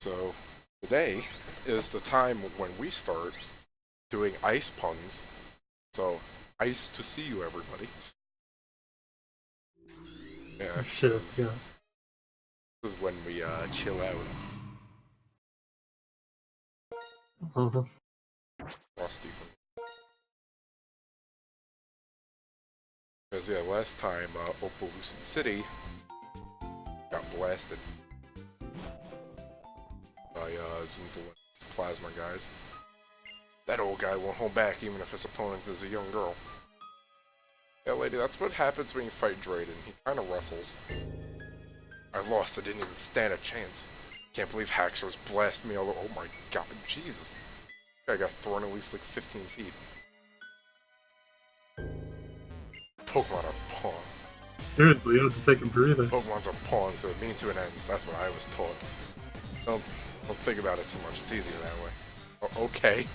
So, today is the time when we start doing ice puns. So, ice to see you, everybody. Yeah, Shit, yeah. This is when we chill out. Rusty. Because yeah, last time Opaloosan City got blasted by Zinzalin plasma guys. That old guy won't hold back even if his opponent is a young girl. Yeah, lady, that's what happens when you fight Drayden. He kind of wrestles. I lost. I didn't even stand a chance. Can't believe Haxor's blasted me all over. Oh my god, Jesus. I got thrown at least like 15 feet. Pokemon are pawns. Seriously, you have to take a breather. Pokemon's are pawns, so it means to an end. That's what I was taught. Don't think about it too much. It's easier that way. Oh, okay.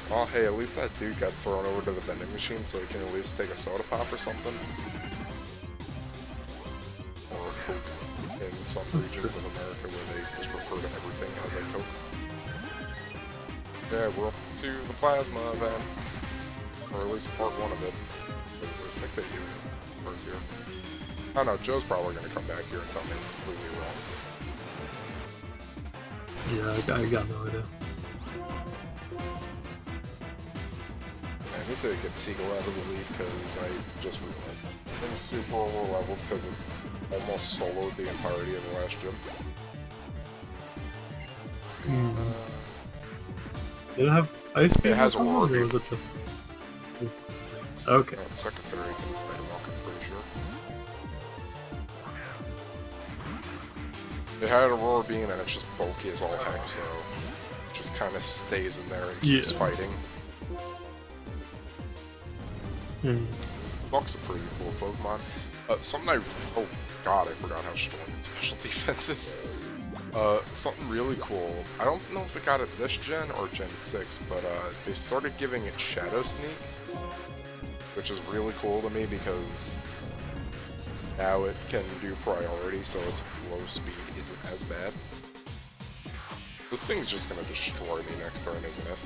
Well, hey, at least that dude got thrown over to the vending machine, so he can at least take a soda pop or something. Or a Coke in some regions of America where they just refer to everything as a Coke. Yeah, we're up to the plasma event. Or at least part one of it. Because I think they do parts here. I don't know, Joe's probably going to come back here and tell me I'm completely wrong. Yeah, I got no idea. I need to get Seagull out of the league because I just realized I'm super over leveled because it almost soloed the entirety of the last gym. Did it have ice beam? It has or Aurora Beam. was it just... Okay. Secretary can fight him off, I'm pretty sure. It had Aurora Beam and it's just bulky as all heck, so it just kind of stays in there and keeps fighting. Buck's a pretty cool Pokemon. Something oh god, I forgot how strong its special defense is. Something really cool. I don't know if it got it this gen or Gen 6, but they started giving it Shadow Sneak, which is really cool to me because now it can do priority, so its low speed isn't as bad. This thing's just gonna destroy me next turn, isn't it?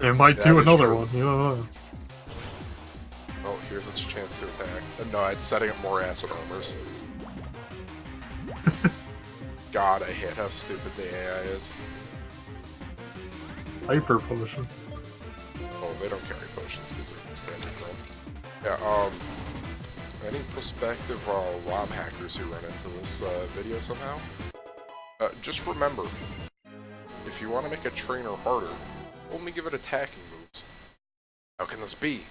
It might do another one, you don't know. Oh, here's its chance to attack. No, it's setting up more acid armors. God, I hate how stupid the AI is. Hyper potion. Oh, they don't carry potions because they're standard growth. Yeah, any prospective ROM hackers who run into this video somehow, just remember, if you want to make a trainer harder, only give it attacking moves. How can this be?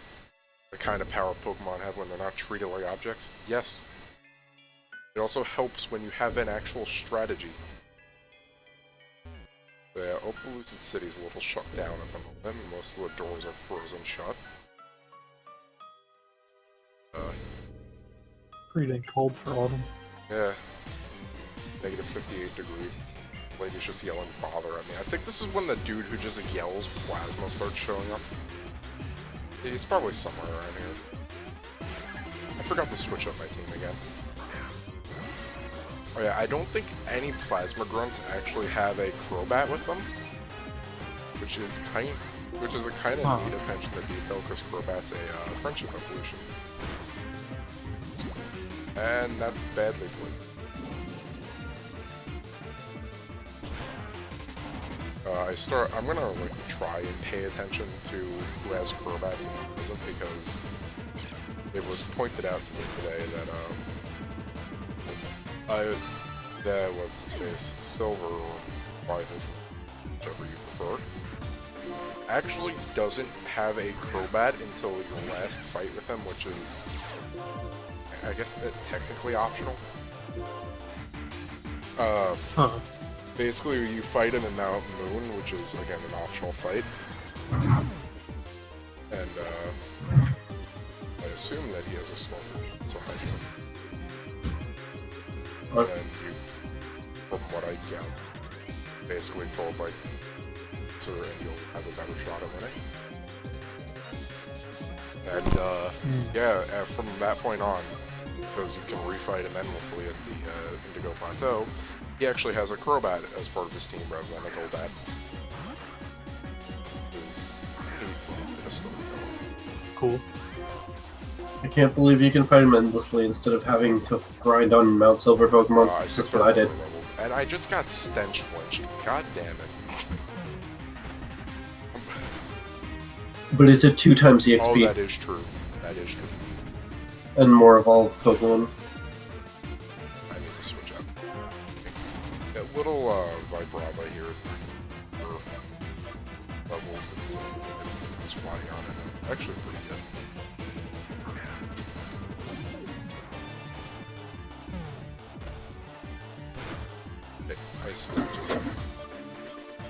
The kind of power Pokemon have when they're not treated like objects? Yes. It also helps when you have an actual strategy. The Opaloosan City's a little shut down at the moment. Most of the doors are frozen shut. Pretty dang cold for autumn. Yeah. Negative 58 degrees. Lady's just yelling bother at me. I think this is when the dude who just yells plasma starts showing up. He's probably somewhere around here. I forgot to switch up my team again. Oh yeah, I don't think any plasma grunts actually have a Crobat with them, which is a kind of neat attention to detail because Crobat's a friendship evolution, and that's badly poisoned. I'm gonna like try and pay attention to who has Crobats and who doesn't, because it was pointed out to me today that what's his face, Silver or Rival, whichever you prefer, actually doesn't have a Crobat until your last fight with him, which is, I guess, technically optional. Basically, you fight him in Mount Moon, which is, again, an optional fight. And, I assume that he has a small version, so I do. And you, from what I get, basically told, like, sir, and you'll have a better shot at winning. And yeah, from that point on, because you can refight him endlessly at the Indigo Plateau, he actually has a Crobat as part of his team rather than a Golbat. Is hatefully pissed off. Cool. I can't believe you can fight him endlessly instead of having to grind on Mount Silver Pokemon. That's what I did. And I just got stench flinched. God damn it. But it's a 2 times the XP. Oh, that is true. That is true. And more evolved Pokemon. I need to switch up. That little Vibrava here is for levels and it's flying on it. Actually pretty good. I still just...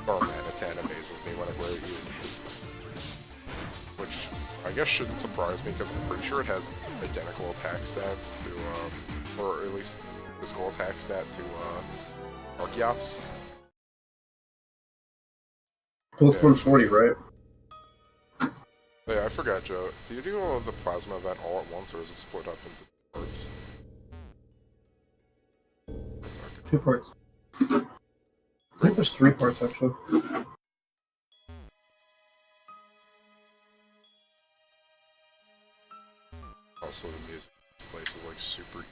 Darmanitan amazes me whenever I use it. Which I guess shouldn't surprise me because I'm pretty sure it has identical attack stats to, or at least physical attack stat to, Archeops. Both 140, right? Yeah, I forgot, Joe. Do you do the plasma event all at once, or is it split up into parts? 2 parts. I think there's 3 parts, actually. Also, the music in this place is like super.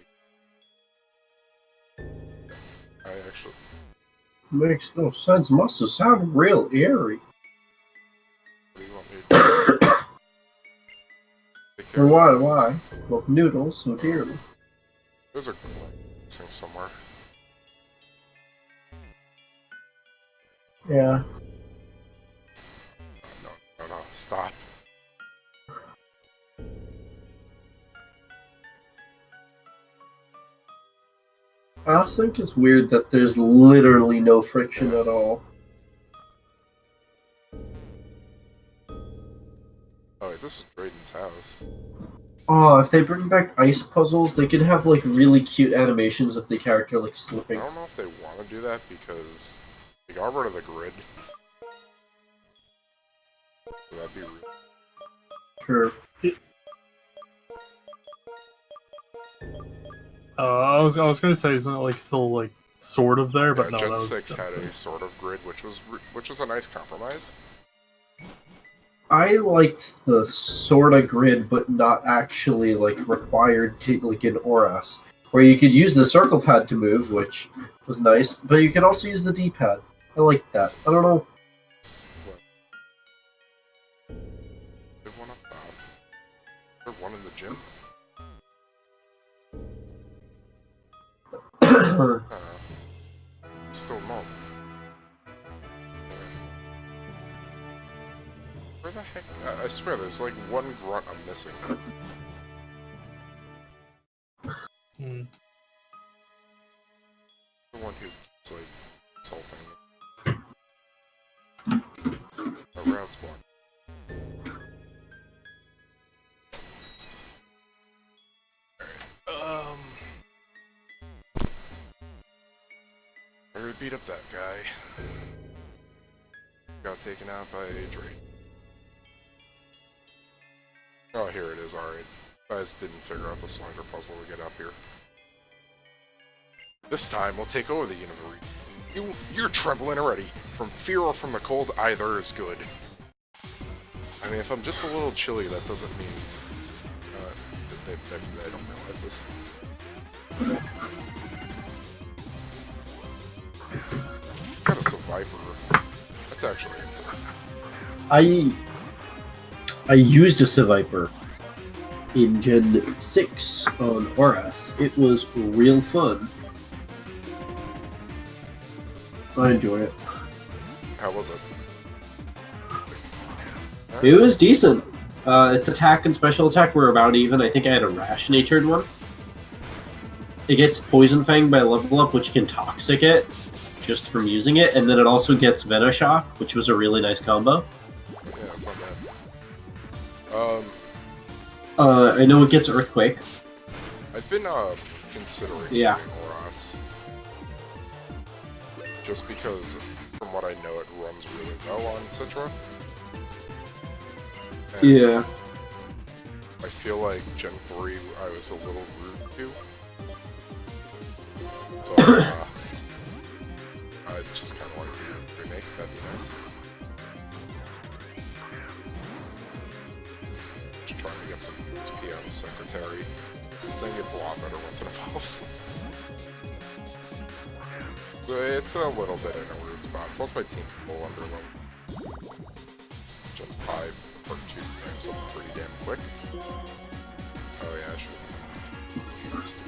I actually. Makes no sense. Must have sounded real eerie. What do you want me to do? Take care Or of why? those. Well, noodles so dearly. There's a missing somewhere. Yeah. No, stop. I also think it's weird that there's literally no friction at all. Oh wait, this is Drayden's house. Oh, if they bring back ice puzzles, they could have like really cute animations of the character like I slipping. don't know if they want to do that because they got rid of the grid. So that'd be rude. Sure. I was gonna say, isn't it like still like sort of there? But Yeah, no, Gen that was 6 had a sort of grid, which was a nice compromise. I liked the sorta grid, but not actually like required to like in ORAS, where you could use the circle pad to move, which was nice, but you could also use the D-pad. I like that. I don't know. There's one up top. There's one in the gym. Still no. Where the heck? I swear, there's like one grunt I'm missing. Hmm. The one who keeps like insulting me. A round spawn. I already beat up that guy. Got taken out by Drake. Oh, here it is, alright. I just didn't figure out the Slender puzzle to get up here. This time, we'll take over the universe. You're trembling already. From fear or from the cold, either is good. I mean, if I'm just a little chilly, that doesn't mean... I don't realize this. Got a Survivor. That's actually important. I used a Seviper in Gen 6 on ORAS. It was real fun. I enjoy it. How was it? It was decent. Its attack and special attack were about even. I think I had a rash-natured one. It gets Poison Fang by level up, which can Toxic it just from using it, and then it also gets Vena Shock, which was a really nice combo. Yeah, it's not bad. I know it gets Earthquake. I've been considering Yeah. doing Oras. Just because, from what I know, it runs really well on Citra. And Yeah. feel like Gen 3 I was a little rude to. So, I just kind of want to remake. That'd be nice. Just trying to get some XP on the Secretary. This thing gets a lot better once it evolves. So it's a little bit in a weird spot. Plus my team's a little under level. Gen 5 or 2 times up pretty damn quick. Oh yeah, I should have.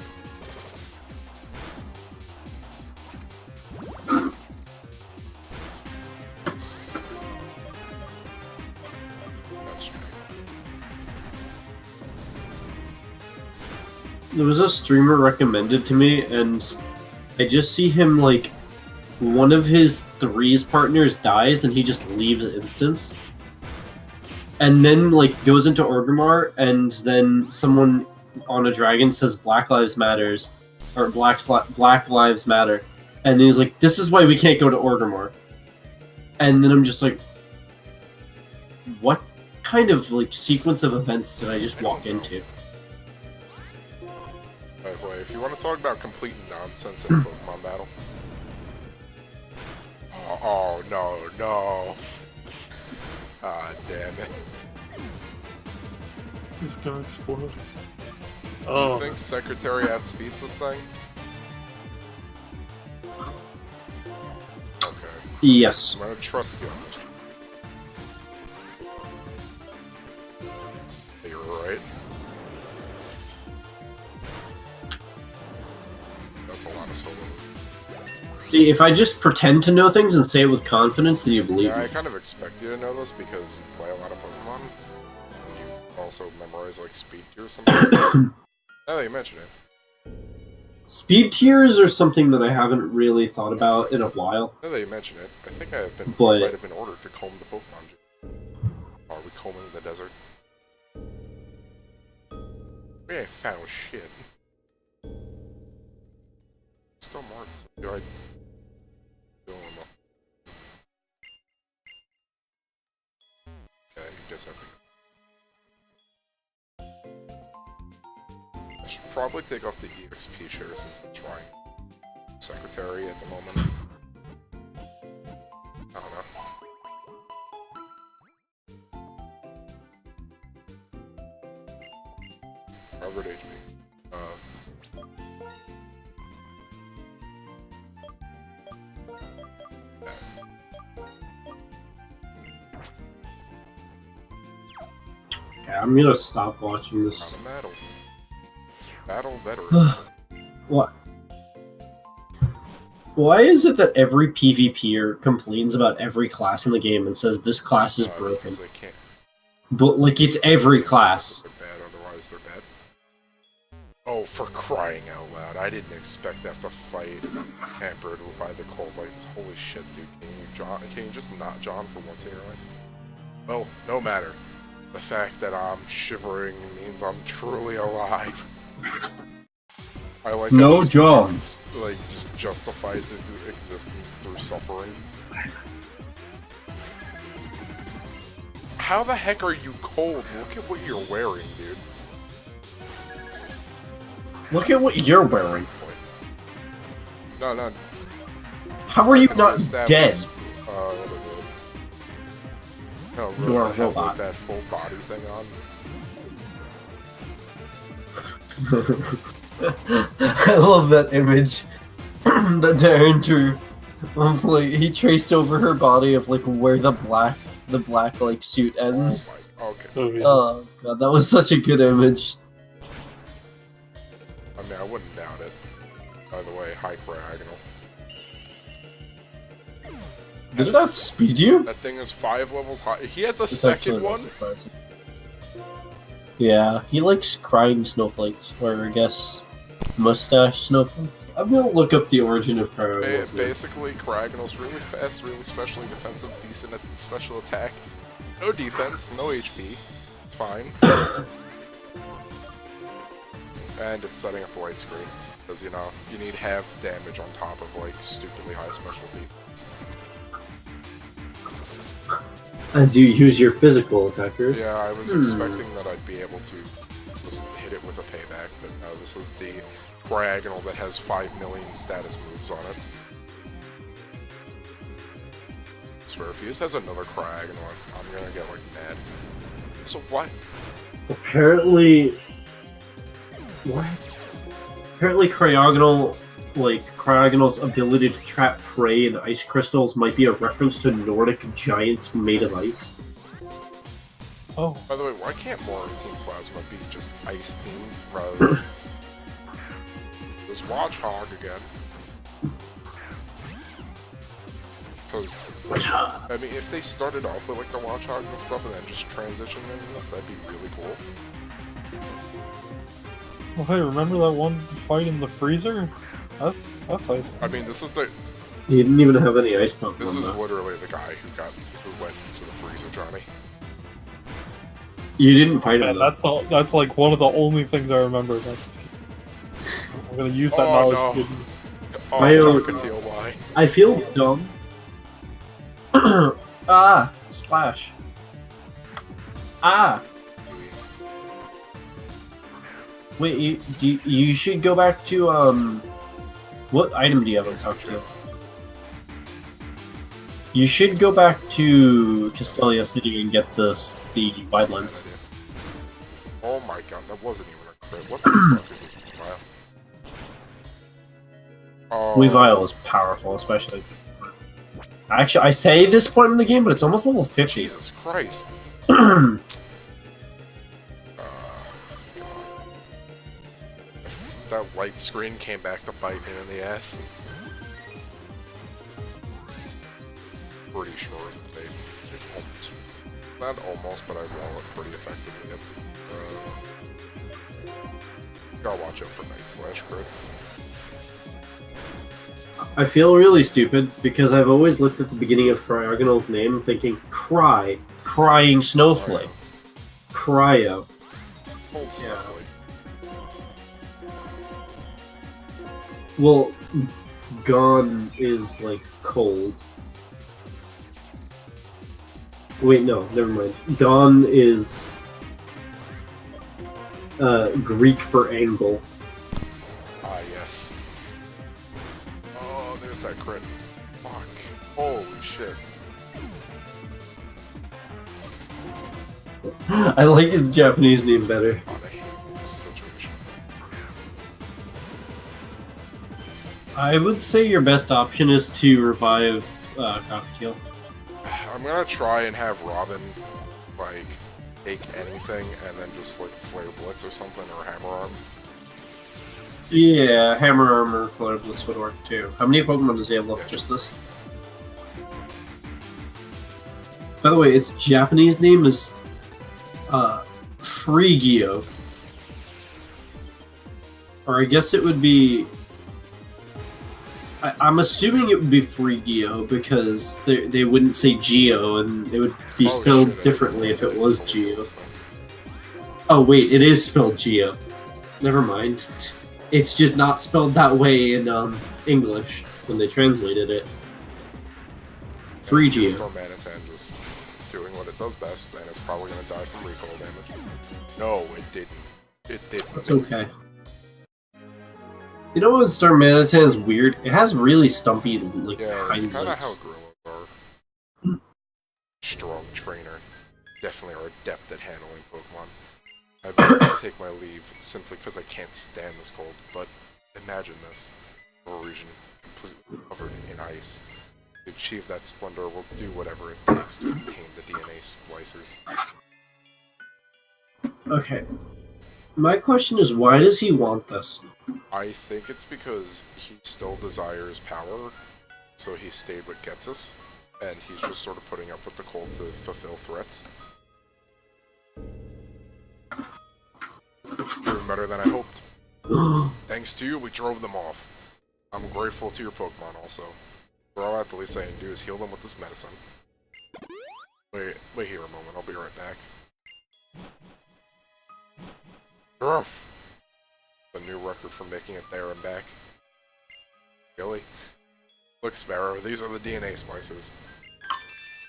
There was a streamer recommended to me, and I just see him like one of his threes partners dies, and he just leaves instance, and then like goes into Orgrimmar, and then someone on a dragon says Black Lives Matters, or Black Lives Matter, and he's like, "This is why we can't go to Orgrimmar," and then I'm just like, what kind of like sequence of events did I just walk into? By the way, if you want to talk about complete nonsense in a Pokemon battle. Oh, no. Ah, damn it. He's gonna explode. Do Oh. you think Secretary outspeeds this thing? Okay. Yes. I'm gonna trust you on this. You're right. That's a lot of solo. See, if I just pretend to know things and say it with confidence, then you believe Yeah, me. I kind of expect you to know this because you play a lot of Pokemon. And you also memorize like speed tier or something. Now that you mention it. Speed tiers are something that I haven't really thought about in a while. Now that you mention it, I think I But- might have been ordered to comb the Pokemon gym. Are we combing the desert? We ain't found shit. Still marked. Do I... Don't know. Yeah, you guess I have to go. I should probably take off the EXP share since I'm trying Secretary at the moment. I don't know. Robert HB. Okay, I'm gonna stop watching this. Not a battle. Battle veteran. What? Why is it that every PvPer complains about every class in the game and says this class is broken? Because they can't. But like it's every class. They're bad, otherwise they're bad. Oh, for crying out loud. I didn't expect to have to fight Hampered by the Cold Lights. Holy shit, dude. Can you just not John for once in your life? Well, no matter. The fact that I'm shivering means I'm truly alive. I like No how this John. game, like, justifies its existence through suffering. How the heck are you cold? Look at what you're wearing, dude. Look at what you're wearing. No. How are you As not we established, dead? What is it? No, You are a Rosa has like robot. that full body thing on. I love that image that Darren drew of like he traced over her body of like where the black like suit ends. Oh my, okay. Oh, yeah. Oh god, that was such a good image. I mean, I wouldn't doubt it. By the way, hi Diagonal. Did it outspeed you? That thing is 5 levels high. He has a It's second actually not one? surprising. Yeah, he likes crying snowflakes, or I guess mustache snowflakes. I'm gonna look up the origin of crying. Basically, Diagonal's really fast, really specially defensive, decent at special attack. No defense, no HP. It's fine. And it's setting up a white screen. Because, you know, you need half damage on top of, like, stupidly high special defense. As you use your physical attackers. Yeah, I was expecting that I'd be able to just hit it with a payback, but no, this is the Diagonal that has 5 million status moves on it. I swear, if he just has another Diagonal, I'm gonna get, like, mad. So what? Apparently... What? Apparently Cryogonal's ability to trap prey in ice crystals might be a reference to Nordic giants made of ice. Oh. By the way, why can't more of Team Plasma be just ice-themed rather than... There's Watchhog again. Because, I mean, if they started off with, like, the Watchhogs and stuff and then just transitioned into this, that'd be really cool. Well, hey, remember that one fight in the freezer? That's ice. I mean, this is the... He didn't even have any ice Pokemon. This is literally the guy who went to the freezer, Johnny. You didn't fight him. Man, that's like one of the only things I remember about this game. I'm gonna use that knowledge. No. Oh, I feel dumb. Slash. Wait, you should go back to what item do you have on top of? You should go back to Castelia City and get the wide lens. Oh my god, that wasn't even a crit. What the fuck is this Weavile? Oh. Weavile is powerful, especially. Actually, I say this point in the game, but it's almost level 50. Jesus Christ. That light screen came back to bite me in the ass. Pretty sure they almost, not almost, but I wall it pretty effectively. Gotta watch out for Night Slash crits. I feel really stupid because I've always looked at the beginning of Cryogonal's name thinking, crying snowflake. Cryo. Cold snowflake. Well, gone is like cold. Wait, no, never mind. Gone is Greek for angle. Ah, yes. Oh, there's that crit. Fuck. Holy shit. I like his Japanese name better. God, I hate this situation. I would say your best option is to revive Cocktail. I'm gonna try and have Robin, like, take anything and then just, like, Flare Blitz or something, or Hammer Arm. Yeah, Hammer Armor, Flare Blitz would work too. How many Pokemon does he have left? Just this? By the way, its Japanese name is Frigio. Or I guess it would be... I'm assuming it would be Frigio because they wouldn't say Geo and it would be spelled differently if it was Geo. Oh wait, it is spelled Geo. Never mind. It's just not spelled that way in English when they translated it. Frigio. Stormanitan just doing what it does best, and it's probably gonna die from recoil damage. No, it didn't. It didn't. It's okay. You know what Starmanitan is weird? It has really stumpy, like, it's hind kind of legs. how Gorillas are. Strong trainer. Definitely are adept at handling Pokemon. I better take my leave simply because I can't stand this cold, but imagine this. A region completely covered in ice. To achieve that splendor, will do whatever it takes to obtain the DNA splicers. Okay. My question is, why does he want this? I think it's because he still desires power, so he stayed with Getsus, and he's just sort of putting up with the cold to fulfill threats. Doing better than I hoped. Thanks to you, we drove them off. I'm grateful to your Pokemon also. We're all I have to say and do is heal them with this medicine. Wait here a moment, I'll be right back. Ruff! A new record for making it there and back. Really? Look, Sparrow, these are the DNA splices.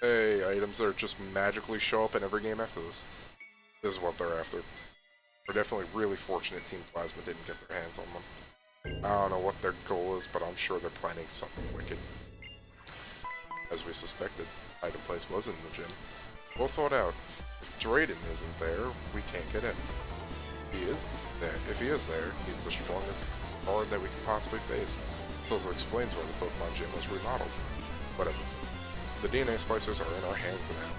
Hey, items that just magically show up in every game after this. This is what they're after. We're definitely really fortunate Team Plasma didn't get their hands on them. I don't know what their goal is, but I'm sure they're planning something wicked. As we suspected, item place was in the gym. Well thought out. If Drayden isn't there, we can't get in. If he is there, he's the strongest guard that we can possibly face. This also explains why the Pokemon gym was remodeled. Whatever. The DNA splicers are in our hands now.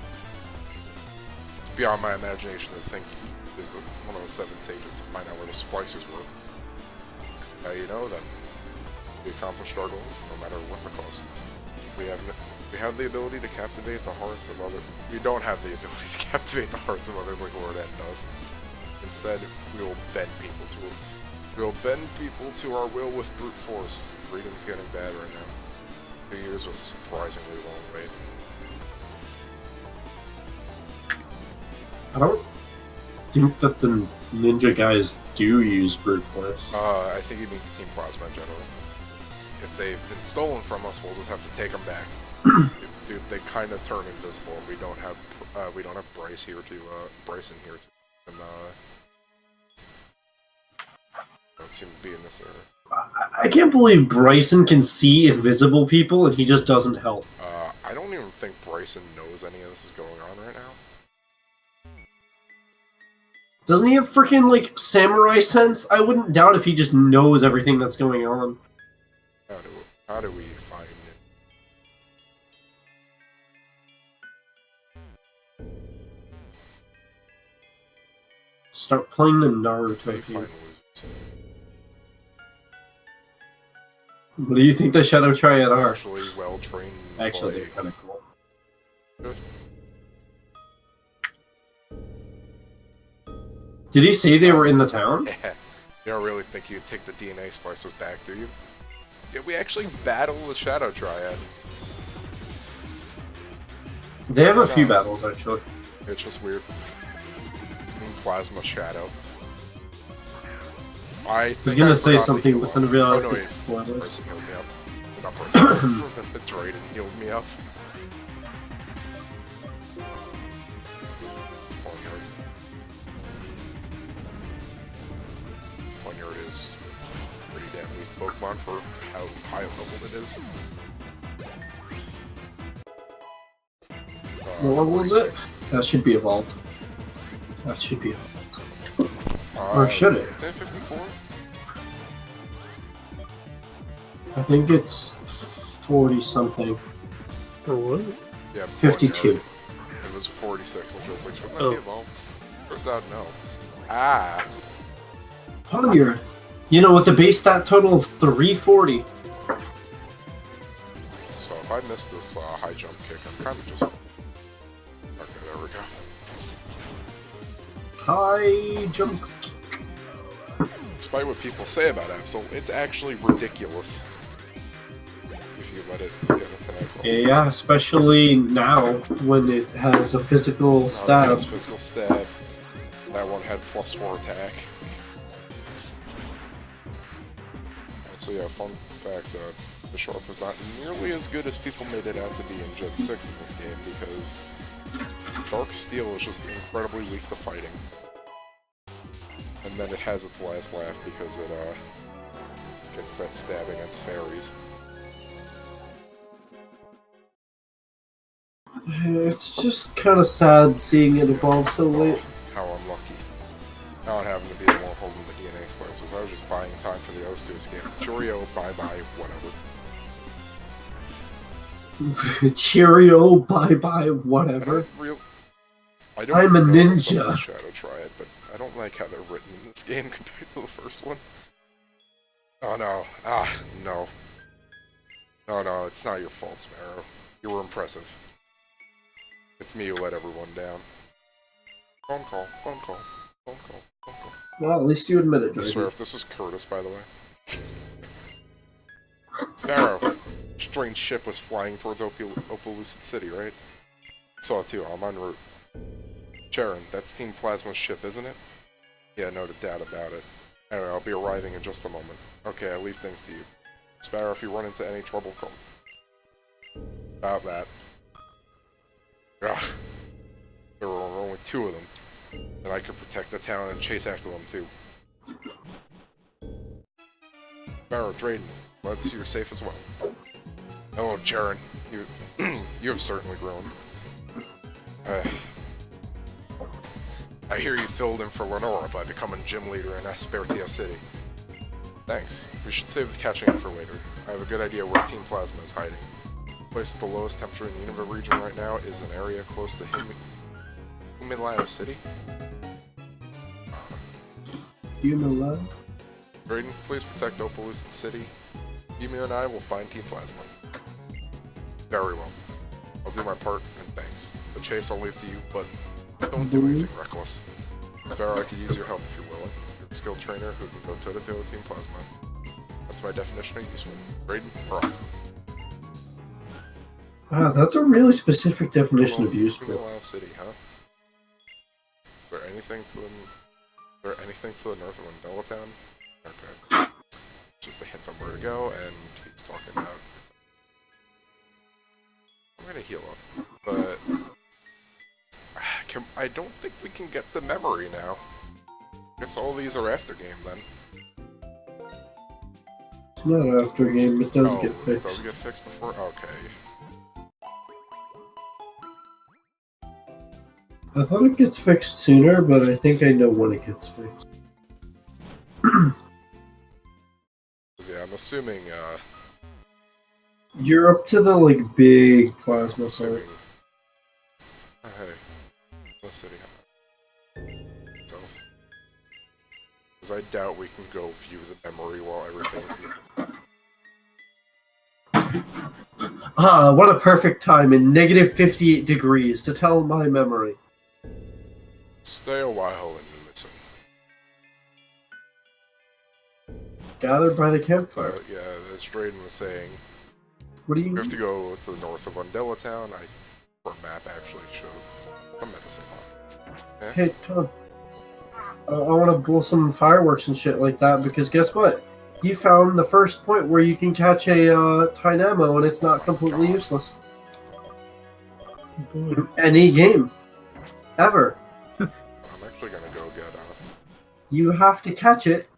It's beyond my imagination to think is one of the 7 sages to find out where the splicers were. Now you know then. We accomplished our goals, no matter what the cost. We have the ability to captivate the hearts of others. We don't have the ability to captivate the hearts of others like Lord N does. Instead, we will bend people to our will with brute force. Freedom's getting bad right now. 2 years was a surprisingly long wait. I don't think that the ninja guys do use brute force. I think he means Team Plasma in general. If they've been stolen from us, we'll just have to take them back. Dude, they kind of turn invisible. We don't have Bryson here to and don't seem to be in this area. I can't believe Bryson can see invisible people and he just doesn't help. I don't even think Bryson knows any of this is going on right now. Doesn't he have freaking, like, samurai sense? I wouldn't doubt if he just knows everything that's going on. How do we find it? Start playing the Naruto Find game. losers. What do you think the Shadow Triad are? Actually well-trained. Actually, they're kind of cool. Good. Did he say they were in the town? You don't really think you'd take the DNA splicers back, do you? Yeah, we actually battle the Shadow Triad. They have a few battles, actually. It's just weird. Plasma Shadow. I was gonna say something, but then realized it's spoilers. Bryson healed me up. Not Bryson. Drayden healed me up. Ponyard is pretty damn weak Pokemon for how high a level it is. What level is it? 46. That should be evolved. That should be evolved. Or should it? 1054? I think it's 40-something. For what? Yeah, 52. Ponyard. It was 46, which was like, shouldn't that be evolved? Turns out no. Ah! Ponyard. You know, with the base stat total of 340. So if I miss this high jump kick, I'm kind of just... Okay, there we go. High jump kick. Despite what people say about Absol, it's actually ridiculous. If you let it get attacks. Yeah, especially now when it has a physical stab. It has physical stab. That one had +4 attack. So yeah, fun fact, the Sharp is not nearly as good as people made it out to be in Gen 6 in this game, because Dark Steel is just incredibly weak to fighting. And then it has its last laugh because it gets that stab against fairies. It's just kind of sad seeing it evolve so late. How unlucky. Not having to be the one holding the DNA splicers. I was just buying time for the O's to escape. Cheerio, bye-bye, whatever. Cheerio, bye-bye, whatever. I don't I'm a know ninja. about the Shadow Triad, but I don't like how they're written in this game compared to the first one. Oh no. Ah, no. No, no, it's not your fault, Sparrow. You were impressive. It's me who let everyone down. Phone call, phone call, phone call, phone call. Well, at least you admit it, I swear, Drayden. if this is Curtis, by the way. Sparrow, strange ship was flying towards Opelucid City, right? Saw it too, I'm en route. Sharon, that's Team Plasma's ship, isn't it? Yeah, no doubt about it. Anyway, I'll be arriving in just a moment. Okay, I leave things to you. Sparrow, if you run into any trouble, come. About that. Ugh. There were only 2 of them. And I could protect the town and chase after them too. Barrow, Drayden, glad to see you're safe as well. Hello, Jaren. You, you have certainly grown. I hear you filled in for Lenora by becoming gym leader in Aspertia City. Thanks. We should save the catching up for later. I have a good idea where Team Plasma is hiding. The place with the lowest temperature in the Unova region right now is an area close to Humilao City. Humilao? Drayden, please protect Opalucid City. Emu and I will find Team Plasma. Very well. I'll do my part, and thanks. The chase I'll leave to you, but don't do anything reckless. Sparrow, I could use your help if you're willing. You're a skilled trainer who can go toe-to-toe with Team Plasma. That's my definition of useful. Drayden, we're off. Wow, that's a really specific definition of useful. Humilao City, huh? Is there anything to the north of Mandela Town? Okay. Just a hint on where to go, and he's talking about... I'm gonna heal up, but... I don't think we can get the memory now. Guess all these are after game then. It's not after game, it does get It does fixed. get fixed before? Okay. I thought it gets fixed sooner, but I think I know when it gets fixed. Yeah, I'm assuming, You're up to the, like, big plasma assuming... part. Oh, hey. Let's see. So... Because I doubt we can go view the memory while everything... Ah, what a perfect time in negative 58 degrees to tell my memory. Stay a while and listen. Gathered by the campfire. Yeah, as Drayden was saying, What do you we have mean? to go to the north of Undella Town. Our map actually showed the medicine pot. Hey, Tom. I want to blow some fireworks and shit like that because guess what? You found the first point where you can catch a Dynamo and it's not completely useless. Any game. Ever. I'm actually gonna go get You have to catch it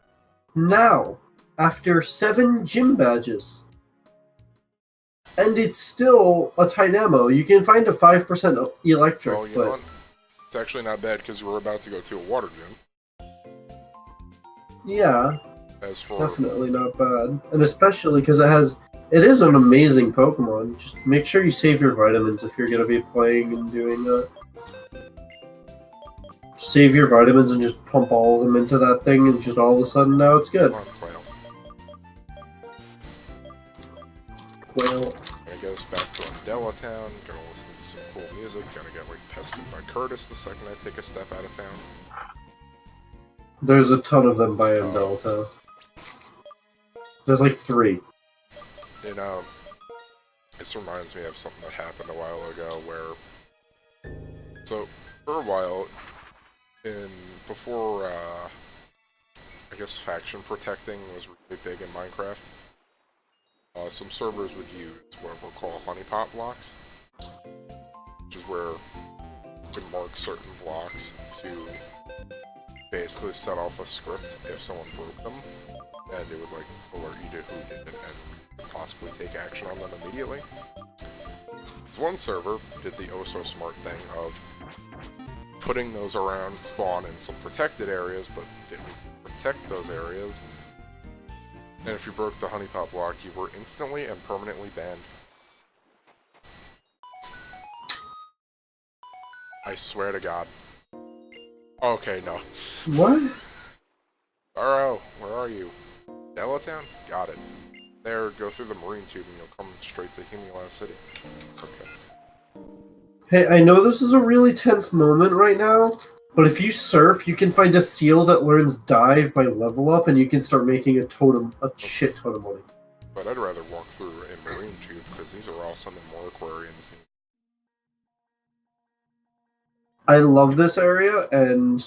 now. After 7 gym badges. And it's still a Dynamo. You can find a 5% electric, well, you know what? It's actually not bad because we're about to go to a water gym. yeah, As for definitely not bad. And especially because it is an amazing Pokemon. Just make sure you save your vitamins if you're going to be playing and doing that. Save your vitamins and just pump all of them into that thing and just all of a sudden now it's good. Come on, Quail. Well, Gonna get us back to Undella Town. Gonna listen to some cool music. Gonna get like pestered by Curtis the second I take a step out of town. there's a ton of them by Delta. There's like 3. You know, this reminds me of something that happened a while ago where... So, for a while, before, I guess faction protecting was really big in Minecraft, some servers would use what were called honeypot blocks, which is where you can mark certain blocks to basically set off a script if someone broke them, and it would like alert you to who did it and possibly take action on them immediately. This one server did the oh so smart thing of putting those around spawn in some protected areas, but didn't protect those areas. And if you broke the honeypot block, you were instantly and permanently banned. I swear to God. Okay, no. What? Burrow, where are you? Town? Got it. There, go through the marine tube and you'll come straight to Humilao City. Okay. Hey, I know this is a really tense moment right now, but if you surf, you can find a seal that learns dive by level up, and you can start making a shit ton of money. But I'd rather walk through a marine tube because these are all some of the more aquariums. I love this area, and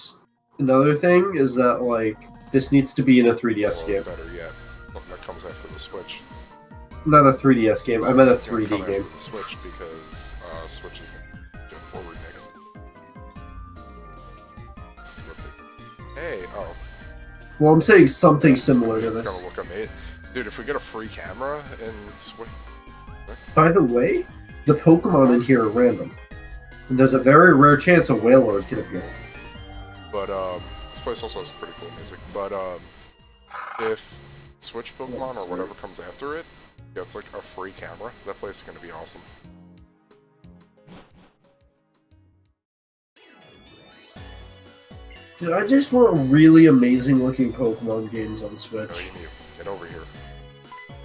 another thing is that, like, this needs to be in a 3DS game. Better yet, one that comes after the Switch. Not a 3DS game, I meant a It's gonna 3D come game. after the Switch because Switch is going to do a full remix. Hey, oh. Well, I'm saying something similar to It's this. gonna look amazing. Dude, if we get a free camera in Switch... By the way, the Pokemon in here are random. And there's a very rare chance a Wailord can appear. But, this place also has pretty cool music. But, if Switch Pokemon or whatever comes after it gets, like, a free camera, that place is gonna be awesome. Dude, I just want really amazing looking Pokemon games on No, Switch. you need to get over here.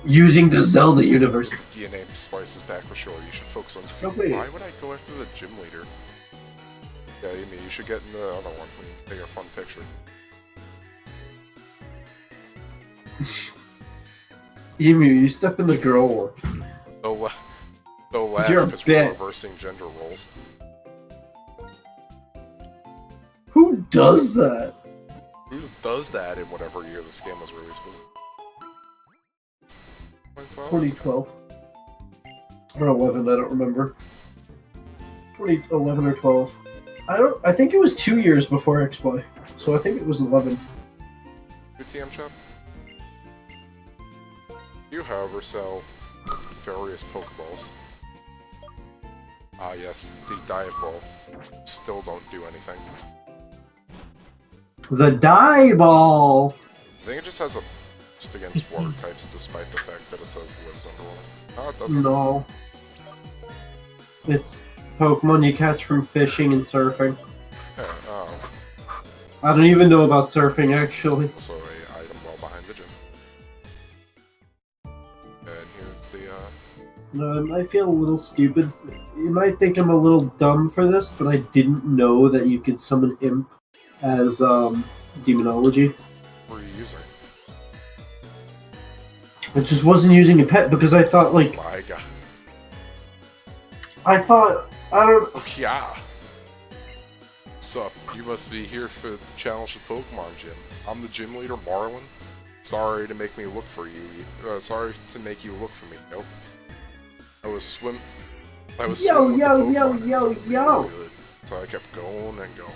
Using the Zelda universe. DNA Spice is back for sure. You should focus on... Oh, wait. Why would I go after the gym leader? Yeah, you mean you should get in the other one and take a fun picture. Emu, you step in the girl one. They'll laugh You're a because we're bitch. reversing gender roles. Who does that? Who does that in whatever year this game was released? Was it 2012. Or 11, I don't remember. 2011 or 12. I think it was 2 years before XY. So I think it was 11. TM shop? You, however, sell various Pokeballs. Ah, yes, the Dive Ball. Still don't do anything. The Die Ball! I think it just has a just against water types, despite the fact that it says lives underwater. No, it doesn't. No. It's Pokemon you catch from fishing and surfing. Yeah, I don't even know about surfing, actually. also a item well behind the gym. And here's the, No, I feel a little stupid. You might think I'm a little dumb for this, but I didn't know that you could summon Imp as, Demonology. what are you using? I just wasn't using a pet because I thought, like, My god. I don't... Oh, yeah. Sup, you must be here for the challenge of Pokemon Gym. I'm the gym leader, Marlin. Sorry to make me look for you. Sorry to make you look for me, yo. I was swimming Yo, with yo, the yo, Pokemon yo, and yo. So I kept going and going.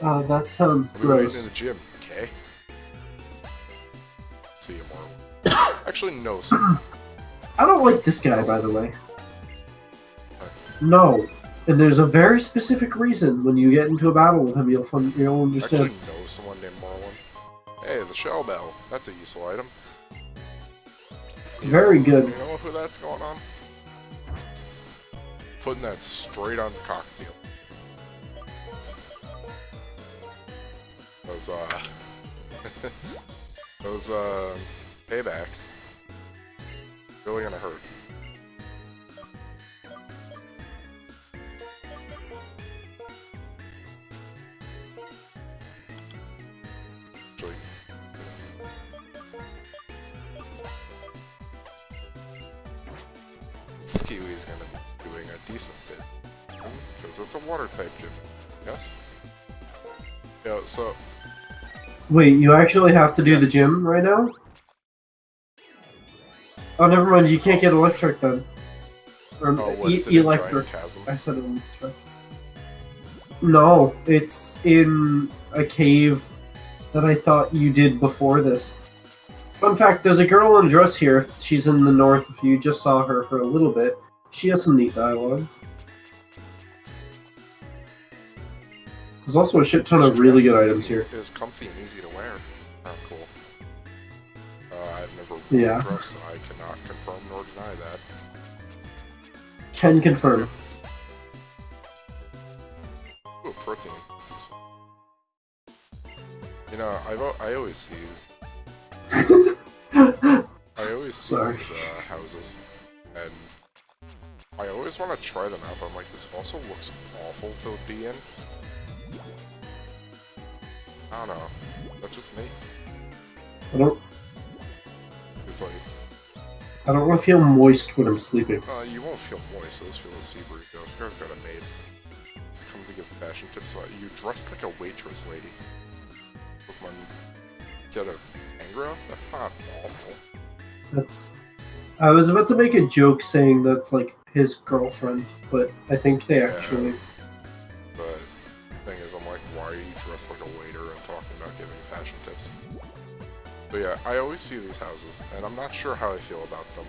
Oh, that sounds I'll be waiting in gross. the gym, okay? See you, Marlin. Actually, no, sir. I don't like this guy, by the way. No. And there's a very specific reason when you get into a battle with him, you'll I understand. actually know someone named Marlin. Hey, the Shell Bell. That's a useful item. Very good. You know who that's going on? Putting that straight on the cocktail. Those, those, paybacks. Really gonna hurt. Actually, this Kiwi's gonna be doing a decent bit. Because it's a water type gym. Yes? Yeah, so Wait, you actually have to do the gym right now? Oh, never mind. You can't get electric then. Or what is it, a giant electric. chasm? I said electric. No, it's in a cave that I thought you did before this. Fun fact, there's a girl in dress here. She's in the north. If you just saw her for a little bit, she has some neat dialogue. There's also a shit ton of really good items here. It is comfy and easy to wear. Oh, cool. I've never worn Yeah. a dress, so I cannot confirm nor deny that. Can confirm. Ooh, protein. That's useful. You know, I always see... I always see Sorry. these houses, and I always want to try them out, but I'm like, this also looks awful to be in. I don't know. That's just me. I don't It's like, want to feel moist when I'm sleeping. you won't feel moist, so this feels a sea breeze. This guy's got a maid. Come to give fashion tips about you. Dressed like a waitress, lady. Pokemon get a Tangrowth? That's not awful. That's. I was about to make a joke saying that's like his girlfriend, but I think they actually. But the thing is, I'm like, why are you dressed like a waiter and talking about giving fashion tips. But yeah, I always see these houses, and I'm not sure how I feel about them.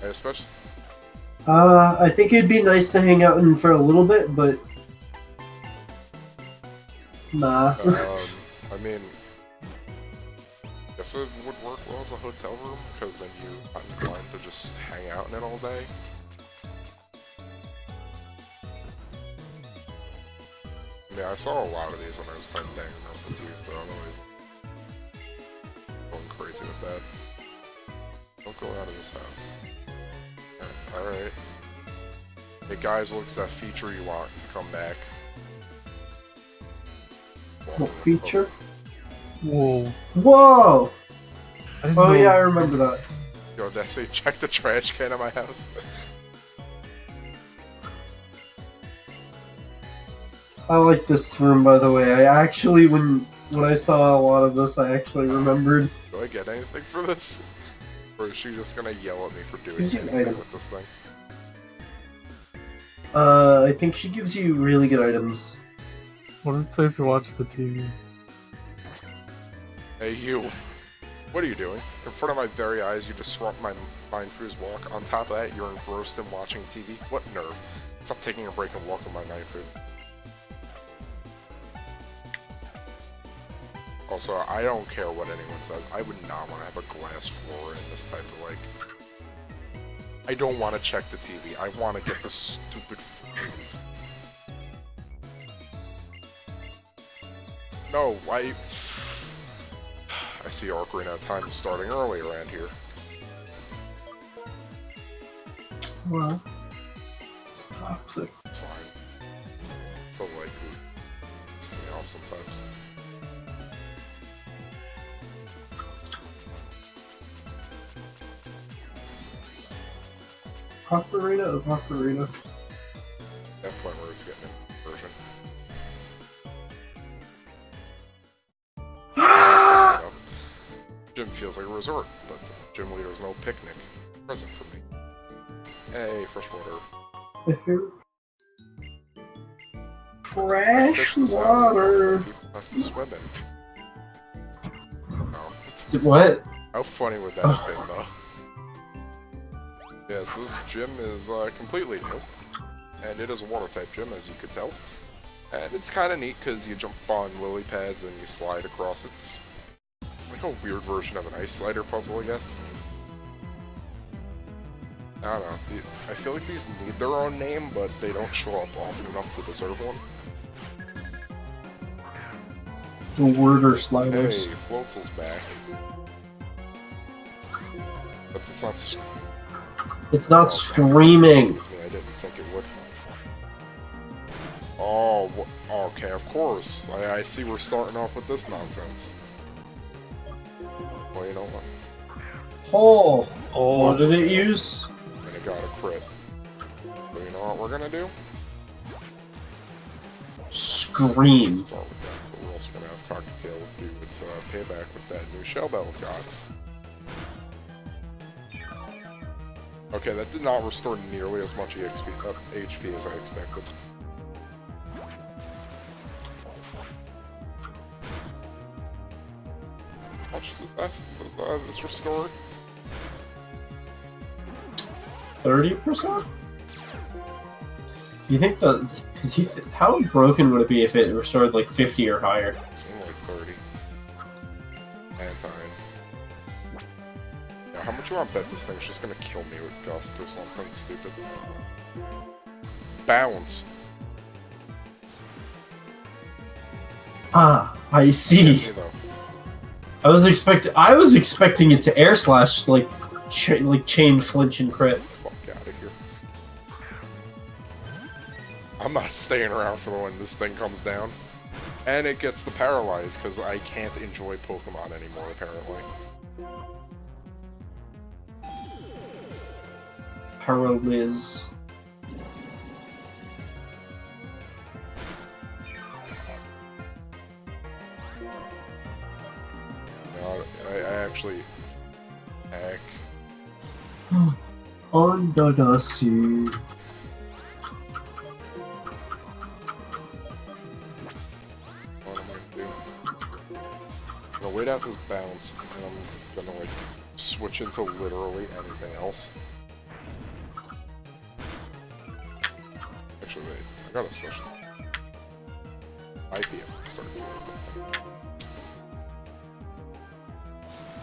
I especially... I think it'd be nice to hang out in for a little bit, but... Nah. I mean... I guess it would work well as a hotel room, because then you're not inclined to just hang out in it all day. Yeah, I saw a lot of these when I was playing Danganronpa too, so I'm always going crazy with that. Don't go out of this house. Alright. Hey guys, looks that feature you want to come back. What feature? Whoa. Whoa! I didn't Oh know- yeah, I remember that. Yo, did I say check the trash can at my house? I like this room, by the way. I actually, when I saw a lot of this, I actually remembered. Do I get anything for this? Or is she just gonna yell at me for doing Gives you an anything item. with this thing? I think she gives you really good items. What does it say if you watch the TV? Hey you! What are you doing? In front of my very eyes, you disrupt my mind-fused walk. On top of that, you're engrossed in watching TV? What nerve? Stop taking a break and walk on my mind-food. Also, I don't care what anyone says. I would not want to have a glass floor in this type of, like... I don't want to check the TV. I want to get the stupid food. No, why... I see Ocarina of Time is starting early around here. Well, it's toxic. It's fine. Still like food. It's me off sometimes. Ocarina of Ocarina. That point where it's getting into version. Gym feels like a resort, but the gym leader is no picnic. Present for me. Hey, fresh water. Fresh water. People have to swim in. Oh. What? How funny would that have been, though? Yes, this gym is completely new. And it is a water-type gym, as you could tell. And it's kind of neat, because you jump on lily pads and you slide across. It's like a weird version of an ice slider puzzle, I guess. I don't know. I feel like these need their own name, but they don't show up often enough to deserve one. The Worder Hey, sliders. Floatzel's back. But it's not... It's not screaming. I didn't think it would. Oh, okay, of course. I see we're starting off with this nonsense. Well, you know what? Oh, what did it use? And it got a crit. So you know what we're gonna do? Scream. Start with that, but we're also gonna have Cocktail do its payback with that new shell bell it got. Okay, that did not restore nearly as much HP as I expected. How much does this restore? 30%? You think how broken would it be if it restored like 50 or higher? It seemed like 30. Anti. Yeah, how much you want to bet this thing's just gonna kill me with Gust or something stupid? Bounce! Ah, I see. Hit me, though. I was expecting it to air slash like chain flinch and crit. Fuck out of here. I'm not staying around for when this thing comes down. And it gets the paralyzed, because I can't enjoy Pokemon anymore, apparently. Paralyz. I actually... Heck. Under the sea. gonna wait out this bounce, and I'm gonna like switch into literally anything else. Actually, wait, I gotta switch. IPM start doing something.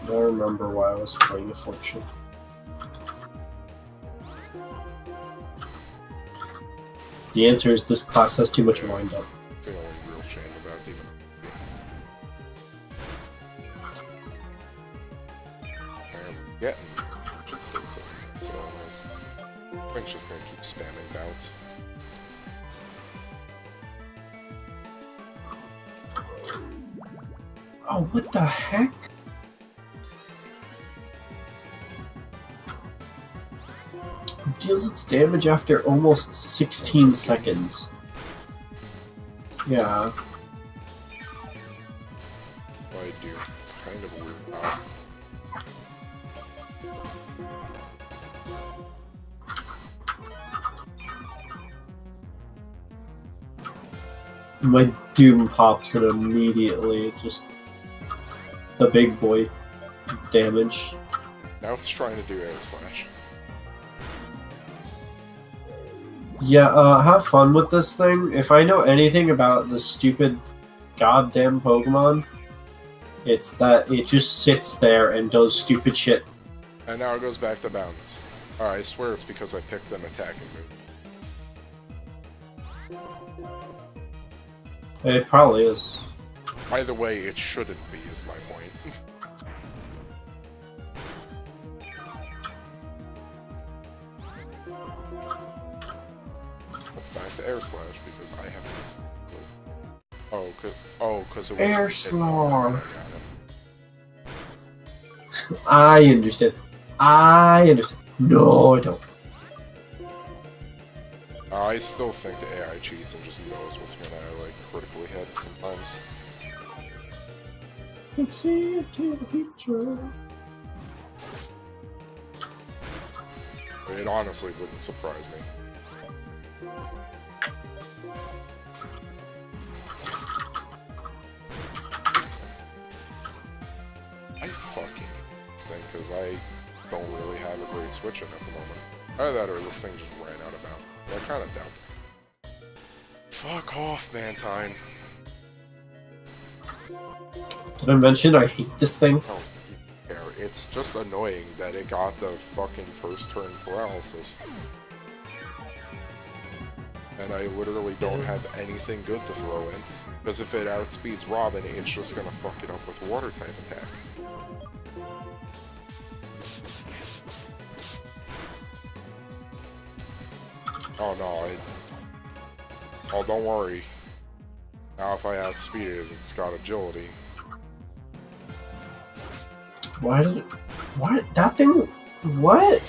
I don't remember why I was playing Affliction. The answer is this class has too much wind up. It's the only real shame about even. I'm getting should still say so nice. I think it's just gonna keep spamming bounce. Oh, what the heck? It deals its damage after almost 16 seconds. Yeah. I do. It's kind of a weird power. My Doom pops it immediately. Just the big boy damage. Now it's trying to do air slash. Yeah, have fun with this thing. If I know anything about the stupid goddamn Pokemon, it's that it just sits there and does stupid shit. And now it goes back to bounce. Alright, I swear it's because I picked an attacking move. It probably is. Either way, it shouldn't be, is my point. Let's back to air slash because I have no clue. Because it was Air it- slash. I I understand. I understand. No, I don't. I still think the AI cheats and just knows what's gonna like critically hit sometimes. Let's see into the future. It honestly wouldn't surprise me. I fucking hate this thing because I don't really have a great switch in at the moment. Either that or this thing just ran out of bounds. I kind of doubt it. Fuck off, Mantine. Did I mention I hate this thing? Oh, you care. It's just annoying that it got the fucking first turn paralysis. And I literally don't have anything good to throw in. Because if it outspeeds Robin, it's just gonna fuck it up with a water type attack. Oh no, oh, don't worry. Now if I outspeed it, it's got agility. Why did it... What? That thing... What? I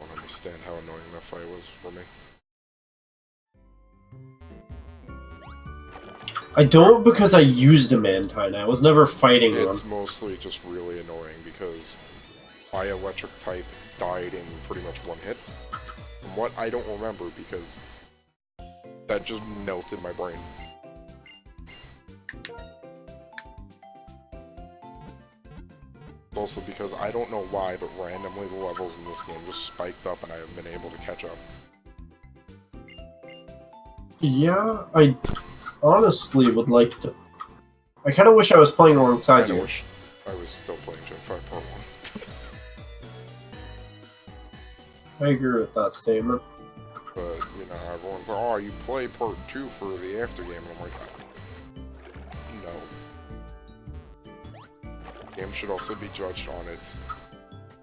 don't understand how annoying that fight was for me. I don't because I used a Mantine. I was never fighting one. It's mostly just really annoying because my electric type died in pretty much one hit. From what I don't remember because that just melted my brain. Also because I don't know why, but randomly the levels in this game just spiked up and I haven't been able to catch up. Yeah, I honestly would like to... I kind of wish I was playing alongside I you. wish I was still playing Gen 5 Part 1. I agree with that statement. But, you know, everyone's like, oh, you play Part 2 for the after game, and I'm like, no. Game should also be judged on its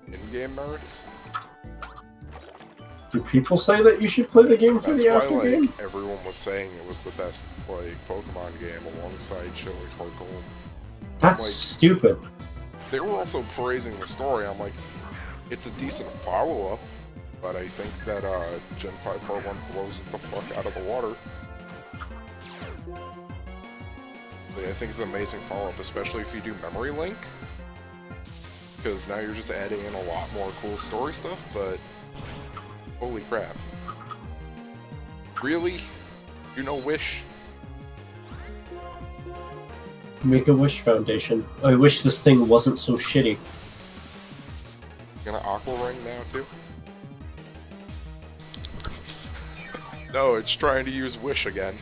in-game merits. Do people say that you should play the game for That's the why, after like, game? everyone was saying it was the best, like, Pokemon game alongside Chili Carcoon. That's like- stupid. They were also praising the story. I'm like, it's a decent follow-up, but I think that Gen 5 Part 1 blows it the fuck out of the water. Like, I think it's an amazing follow-up, especially if you do Memory Link. Because now you're just adding in a lot more cool story stuff, but Holy crap. Really? You know Wish? Make-A-Wish Foundation. I wish this thing wasn't so shitty. You gonna Aqua Ring now too? No, it's trying to use Wish again.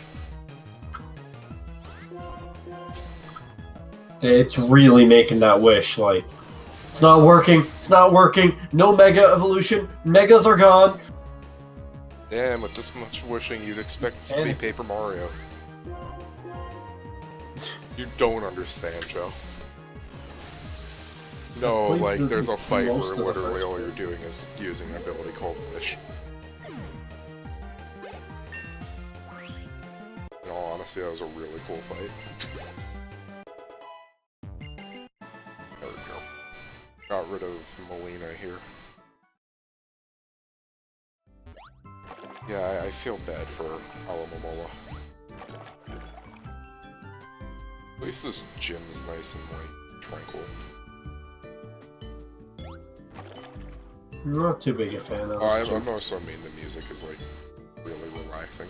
It's really making that wish, like... It's not working! It's not working! No Mega Evolution! Megas are gone! Damn, with this much wishing, you'd expect this to be Paper Mario. You don't understand, Joe. No, like, there's a fight where literally all you're doing is using an ability called Wish. In all honesty, that was a really cool fight. There we go. Got rid of Melina here. Yeah, I feel bad for Alamomola. At least this gym is nice and, like, tranquil. I'm not too big a fan of Oh, this I'm also mean the music is, like, really relaxing.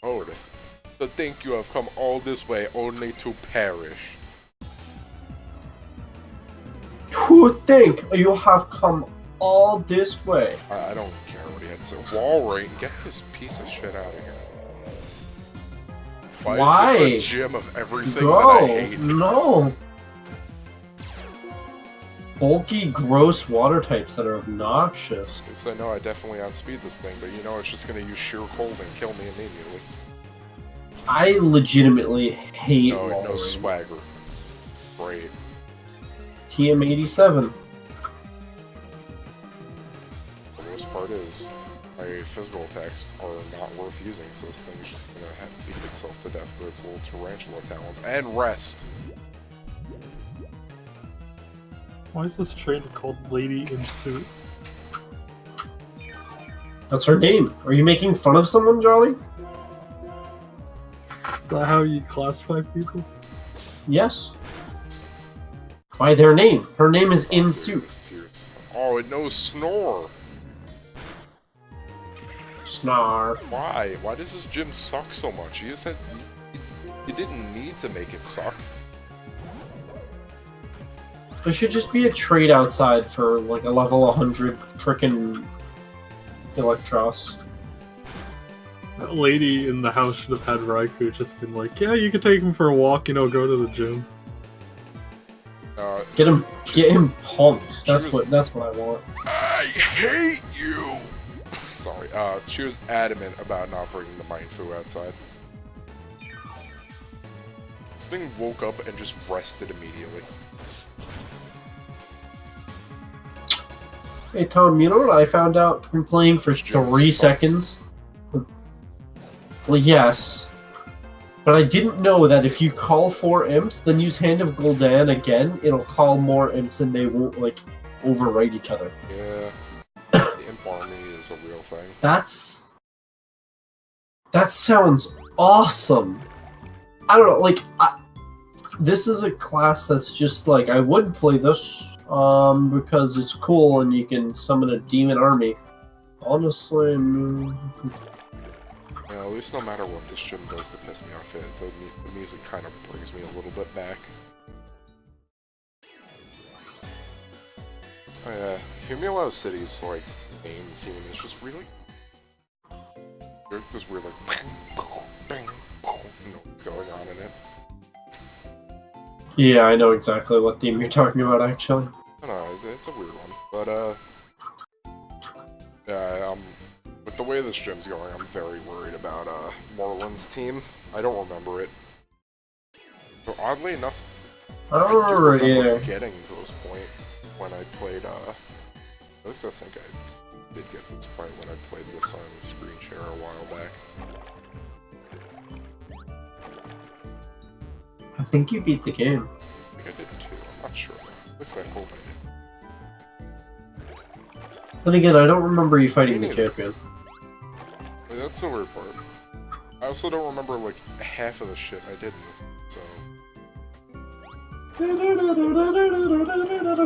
Oh, to think you have come all this way only to perish. To think you have come all this way. I don't care what he had to say. Wall ring, get this piece of shit out of here. Why is this a gym of everything that I hate? No! Bulky, gross water types that are obnoxious. Because I know I definitely outspeed this thing, but you know it's just gonna use sheer cold and kill me immediately. I legitimately hate No swagger. Great. TM87. The worst part is, my physical attacks are not worth using, so this thing's just gonna have to beat itself to death with its little tarantula talent. And rest! Why is this trainer called Lady in Suit? That's her name. Are you making fun of someone, Jolly? Is that how you classify people? Yes. By their name. Her name is In Suit. Oh, it knows Snore! Snar. Why? Why does this gym suck so much? You just had... You didn't need to make it suck. There should just be a trade outside for like a level 100 frickin' Electros. That lady in the house should have had Raikou just been like, yeah, you can take him for a walk, you know, go to the gym. Get him pumped. That's what I want. I hate you! Sorry, she was adamant about not bringing the Mindfu outside. This thing woke up and just rested immediately. Hey Tom, you know what I found out from playing for 3 seconds? Well, yes. But I didn't know that if you call 4 imps, then use Hand of Gul'dan again, it'll call more imps and they won't, like, overwrite each other. Yeah. The imp army is a real thing. That sounds awesome! I don't know, like, this is a class that's just, like, I would play this, because it's cool and you can summon a demon army. Honestly, Yeah, at least no matter what this gym does to piss me off, the music kind of brings me a little bit back. Oh yeah, Humilo City's, like, main theme is just really... There's this weird, like, bang, bang, noise going on in it. yeah, I know exactly what theme you're talking about, actually. I don't know, it's a weird one, but, yeah, with the way this gym's going, I'm very worried about, Moreland's team. I don't remember it. So, oddly enough, I don't remember either. getting to this point when I played, at least I think I did get to this point when I played this on screen share a while back. I think you beat the game. I think I did too, I'm not sure. At least I hope I did. Then again, I don't remember you fighting the champion. Like, that's the weird part. I also don't remember, like, half of the shit I did in this, so...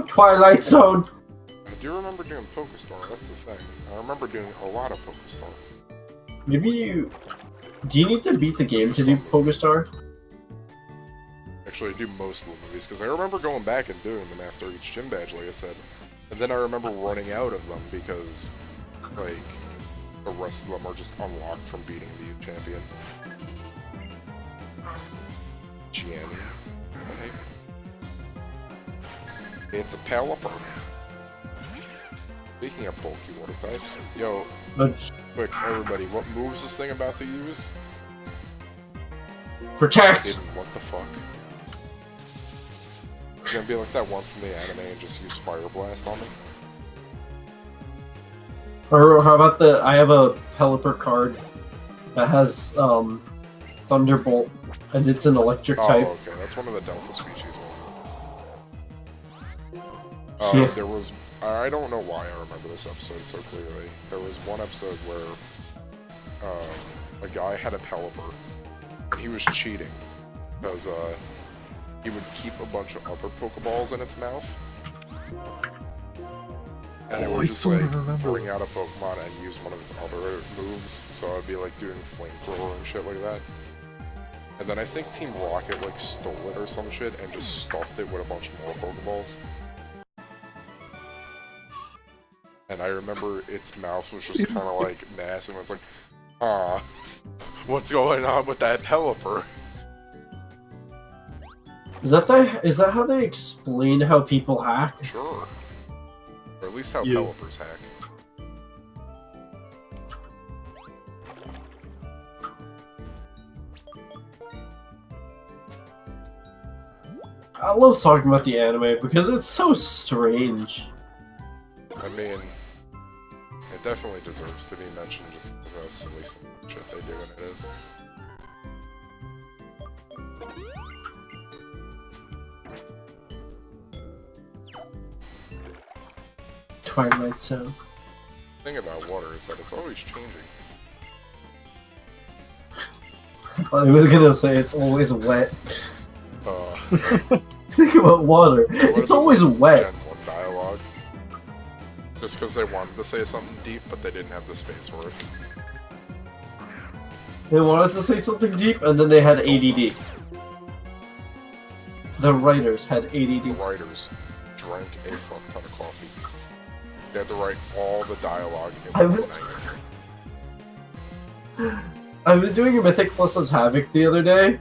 Twilight Zone! God do remember doing Pokestar, that's the thing. I remember doing a lot of Pokestar. Maybe you... Do you need to beat the game to do Pokestar? Actually, I do most of the movies, because I remember going back and doing them after each gym badge, like I said. And then I remember running out of them because, like, the rest of them are just unlocked from beating the champion. Gianni. Okay. It's a Pelipper. Speaking of bulky water types, yo, quick, everybody, what move is this thing about to use? Protect! What the fuck? It's gonna be like that one from the anime and just use Fire Blast on me? Or how about the... I have a Pelipper card that has, Thunderbolt, and it's an electric type. Oh, okay, that's one of the Delta species ones. Yeah. There was... I don't know why I remember this episode so clearly. There was one episode where a guy had a Pelipper, and he was cheating, because he would keep a bunch of other Pokeballs in its mouth, and it would just like bring out a Pokemon and use one of its other moves, so I'd be like doing Flamethrower and shit like that. And then I think Team Rocket like stole it or some shit and just stuffed it with a bunch more Pokeballs. And I remember its mouth was just kind of like massive. It's like, ah, what's going on with that Pelipper? Is that how they explain how people hack? Sure. Or at least how Yeah. Pelippers hack. I love talking about the anime because it's so strange. I mean, it definitely deserves to be mentioned just because of how silly some shit they do in it is. Twilight Zone. The thing about water is that it's always changing. I was gonna say it's always wet. Think about water. It's always wet. Gen 1 dialogue. Just because they wanted to say something deep, but they didn't have the space for it. They wanted to say something deep, and then they had ADD. The writers had The ADD. writers drank a fuck ton of coffee. They had to write all the dialogue in I one was- night. I was doing a Mythic Plus Havoc the other day,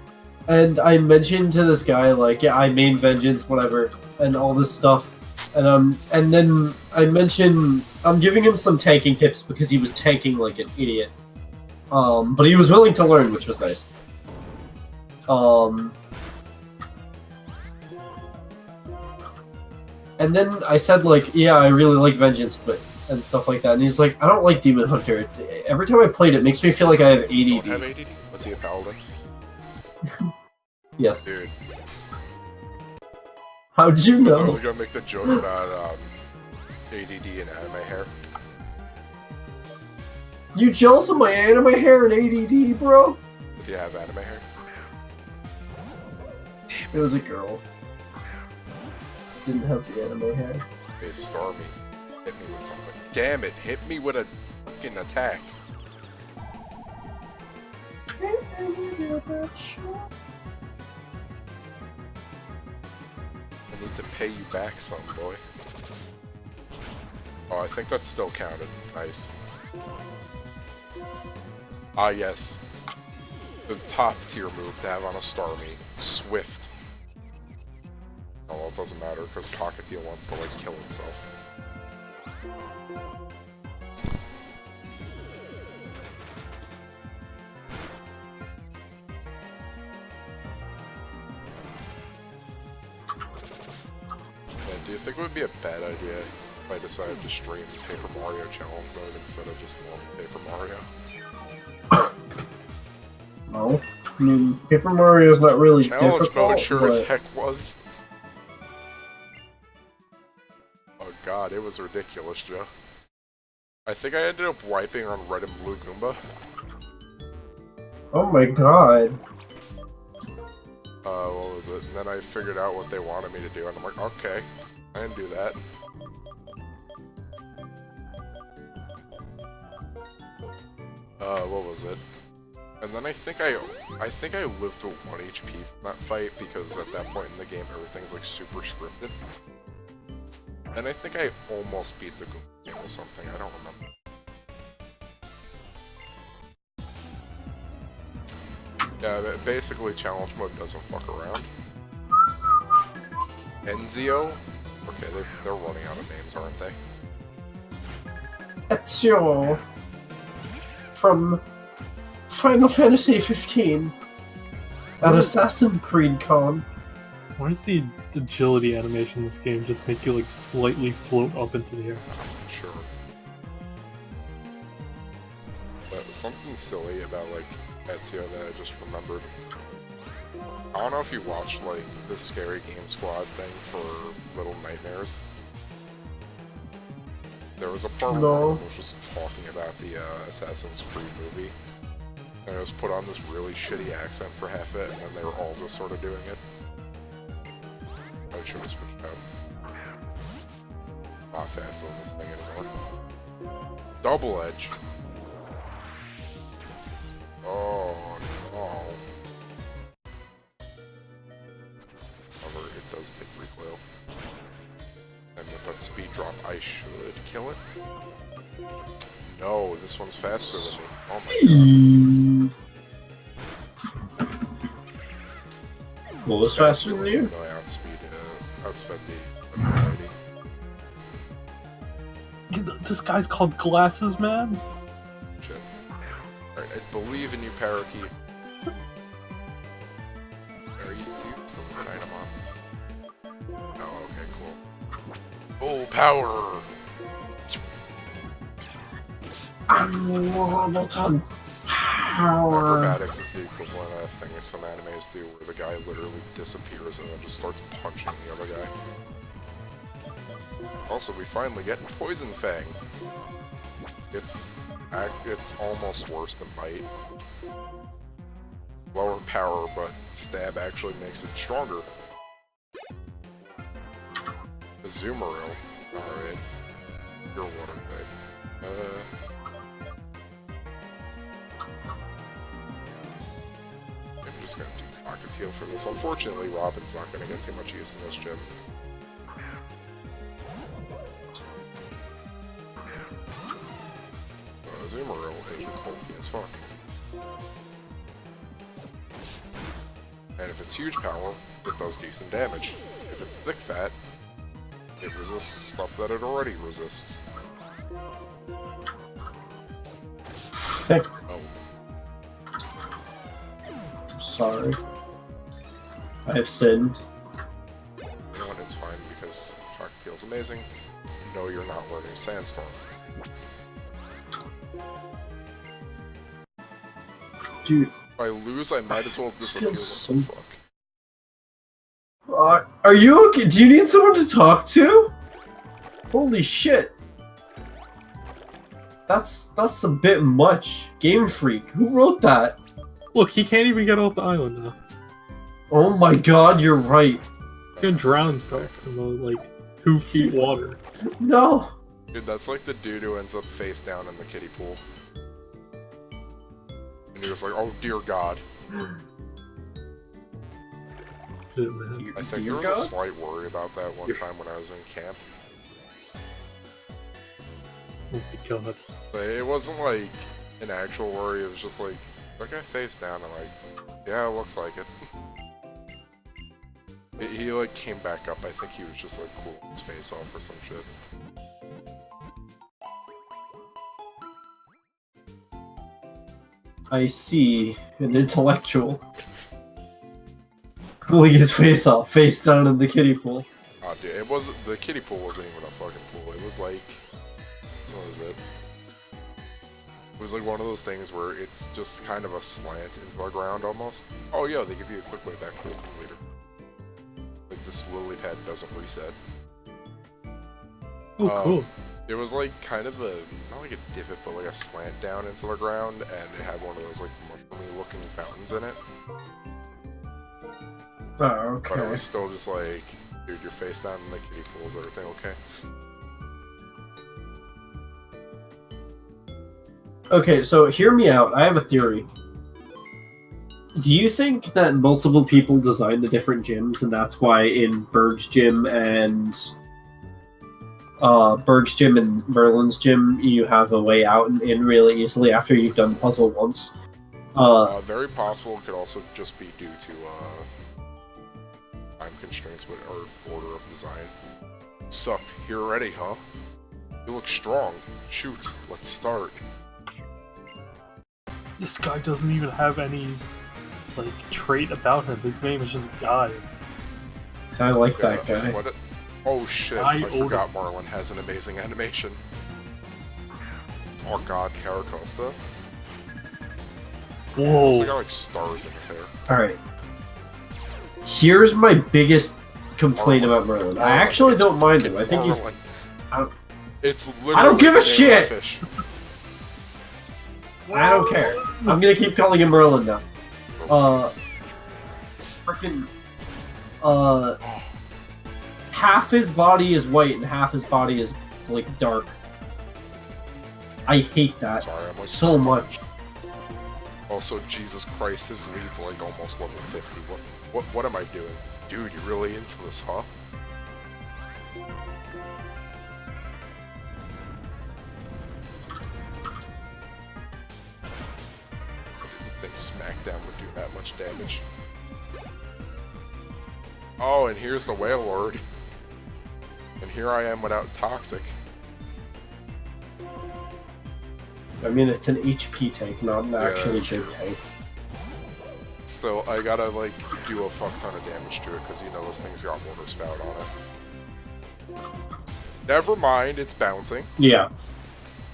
and I mentioned to this guy, like, yeah, I main Vengeance, whatever, and all this stuff. And then I mentioned, I'm giving him some tanking tips because he was tanking like an idiot. But he was willing to learn, which was nice. And then I said, like, yeah, I really like Vengeance, but and stuff like that. And he's like, I don't like Demon Hunter. Every time I played it, makes me feel like I have Don't have ADD. ADD? Was he a paladin? Yes. Dude, How'd you I know? was gonna make the joke about ADD and anime hair. You jealous of my anime hair and ADD, bro? Do you have anime hair? It was a girl. Didn't have the anime hair. Hey, Stormy, hit me with something. Damn it, hit me with a fucking attack. I need to pay you back some, boy. Oh, I think that's still counted. Nice. Ah, yes. The top tier move to have on a Starmie. Swift. Oh, well, it doesn't matter, because Cockatiel wants to, like, kill itself. Man, do you think it would be a bad idea if I decided to stream Paper Mario Challenge mode instead of just normal Paper Mario? No. I mean, Paper Mario is not really Challenge difficult, mode sure as but heck was. Oh god, it was ridiculous, Joe. I think I ended up wiping on Red and Blue Goomba. oh my god. What was it? And then I figured out what they wanted me to do, and I'm like, okay, I can do that. What was it? And then I think I lived to 1 HP from that fight because at that point in the game everything's like super scripted. And I think I almost beat the game or something, I don't remember. Yeah, basically challenge mode doesn't fuck around. Enzio? Okay, they're running out of names, aren't they? Ezio from Final Fantasy 15 at Assassin's Creed Con. Why does the agility animation in this game just make you like slightly float up into the air? Sure. But something silly about like Ezio that I just remembered. I don't know if you watched like the Scary Game Squad thing for Little Nightmares. There was a part where I was just talking about the Assassin's Creed movie. And it was put on this really shitty accent for half it, and then they were all just sort of doing it. I should have switched out. Not fast on this thing anymore. Double Edge. Oh no. However, it does take recoil. And with that speed drop, I should kill it. No, this one's faster than me. Oh my god. What was faster than you? No, I outsped the variety. This guy's called Glasses Man? Shit. Alright, I believe in you, Parakeet. Are you still got an item on? Oh, okay, cool. Full power! Unlimited power. Acrobatics is the equivalent of a thing that some animes do where the guy literally disappears and then just starts punching the other guy. Also, we finally get Poison Fang. It's almost worse than Bite. Lower power, but stab actually makes it stronger. Azumarill. Alright. You're water type. I'm just gonna do Cockatiel for this. Unfortunately, Robin's not gonna get too much use in this gym. Azumarill is just bulky as fuck. And if it's huge power, it does decent damage. If it's thick fat, it resists stuff that it already resists. Thick. Oh. Sorry. I have sinned. You know what, it's fine because Cockatiel's amazing. No, you're not learning Sandstorm. Dude. If I lose, I might as well disappear. So... What the fuck? Are you okay? Do you need someone to talk to? Holy shit. That's a bit much. Game Freak. Who wrote that? Look, he can't even get off the island now. Oh my god, you're right. He's gonna drown himself in the, like, 2 feet water. No. Dude, that's like the dude who ends up face down in the kiddie pool. And you're just like, oh dear god. Shit, man. I think there was a slight worry about that one time when I was in camp. Oh my god. But it wasn't like an actual worry, it was just like, that guy face down, and like, yeah, it looks like it. He like came back up, I think he was just like cooling his face off or some shit. I see an intellectual. Cooling his face off, face down in the kiddie pool. Oh dude, it wasn't, the kiddie pool wasn't even a fucking pool, it was like, what is it? It was like one of those things where it's just kind of a slant into the ground almost. Oh yeah, they give you a quick way back to the pool later. Like this lily pad doesn't reset. Oh, cool. It was like kind of a, not like a divot, but like a slant down into the ground, and it had one of those like mushroomy looking fountains in it. Oh, okay. But it was still just like, dude, your face down in the kiddie pool, is everything okay? Okay, so hear me out. I have a theory. Do you think that multiple people designed the different gyms, and that's why in Berg's gym and Merlin's gym, you have a way out and in really easily after you've done the puzzle once? Very possible. It could also just be due to time constraints or order of design. Sup, you're ready, huh? You look strong. Shoot, let's start. This guy doesn't even have any, like, trait about him. His name is just Guy. I like that guy. Oh shit, Guy I Odom. forgot Marlin has an amazing animation. Oh god, Caracosta. Also Whoa. got like stars in his hair. Alright. Here's my biggest complaint about Merlin. I actually don't mind him. I think he's... Marlin. I don't- It's literally I don't give a the name of shit! fish. I don't care. I'm gonna keep calling him Merlin now. Freaking... half his body is white and half his body is, like, dark. I hate that Sorry, I'm like so much. Also, Jesus Christ, his lead's like almost level 50. What am I doing? Dude, you really into this, huh? I think Smackdown would do that much damage. Oh, and here's the Whale Lord. And here I am without Toxic. I mean, it's an HP tank, not an actually that's big true. tank. Still, I gotta, like, do a fuck ton of damage to it, because, you know, this thing's got Water Spout on it. Never mind, it's bouncing. Yeah.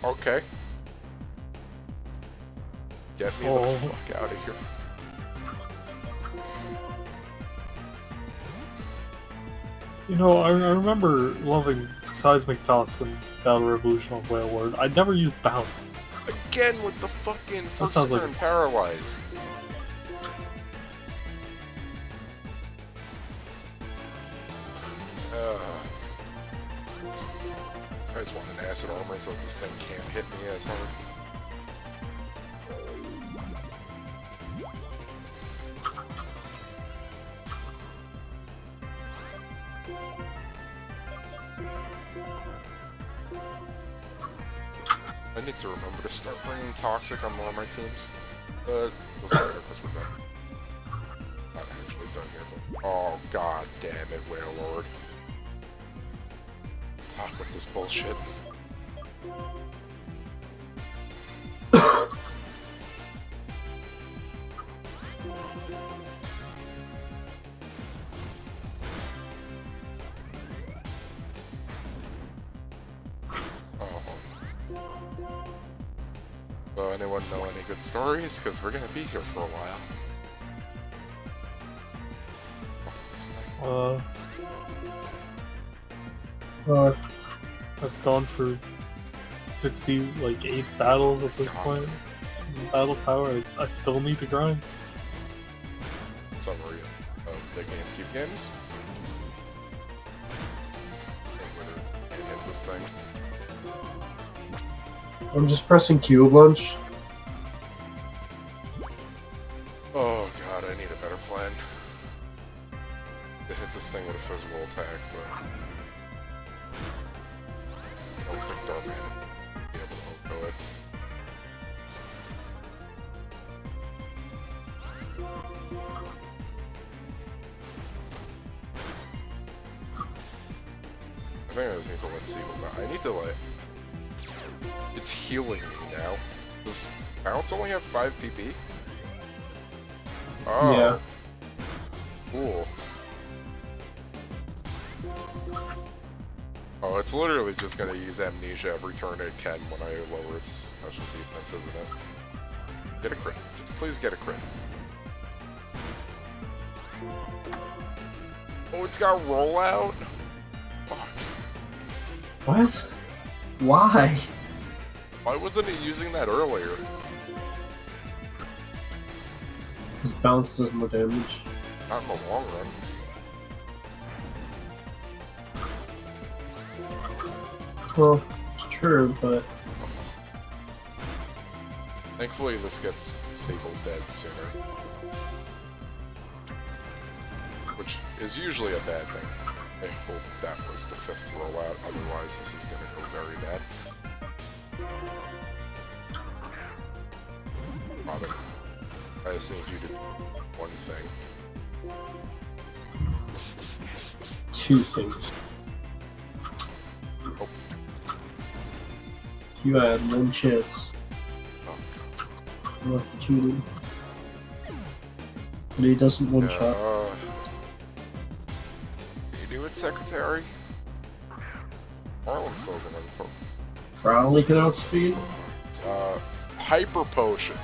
Okay. Get me the fuck out of here. You know, I remember loving Seismic Toss and Battle Revolution on Whale Lord. I never used Bounce. Again with the fucking first sounds like- turn paralyzed. I just want an acid armor so that this thing can't hit me as hard. I need to remember to start bringing Toxic on more of my teams. But doesn't matter because we're done. Not actually done here, but... Oh, god damn it, Whale Lord. Stop with this bullshit. So anyone know any good stories? Because we're gonna be here for a while. Oh, this thing. I've gone for 60, like 8 battles at this point. In Battle Tower, I still need to grind. Summary of the GameCube games. Can't hit this thing. I'm just pressing Q a bunch. Oh god, I need a better plan. To hit this thing with a physical attack, but... I don't think Darkman would be able to outgo it. I think I just need to let's see what I need to let... It's healing me now. Does Bounce only have 5 PP? Oh. Yeah. Cool. Oh, it's literally just gonna use Amnesia every turn it can when I lower its special defense, isn't it? Get a crit. Just please get a crit. Oh, it's got rollout? Fuck. What? Why? Why wasn't it using that earlier? His bounce does more damage. Not in the long run. Well, it's true, but... Thankfully, this gets Sable dead sooner. Which is usually a bad thing. I hope that was the 5th rollout, otherwise this is gonna go very bad. Robin, I just need you to do one thing. 2 things. Oh. You had 1 chance. Oh. Left the cheating. But he doesn't one shot. You do it, Secretary? Marlon still doesn't have a Probably can outspeed. Hyper Potion.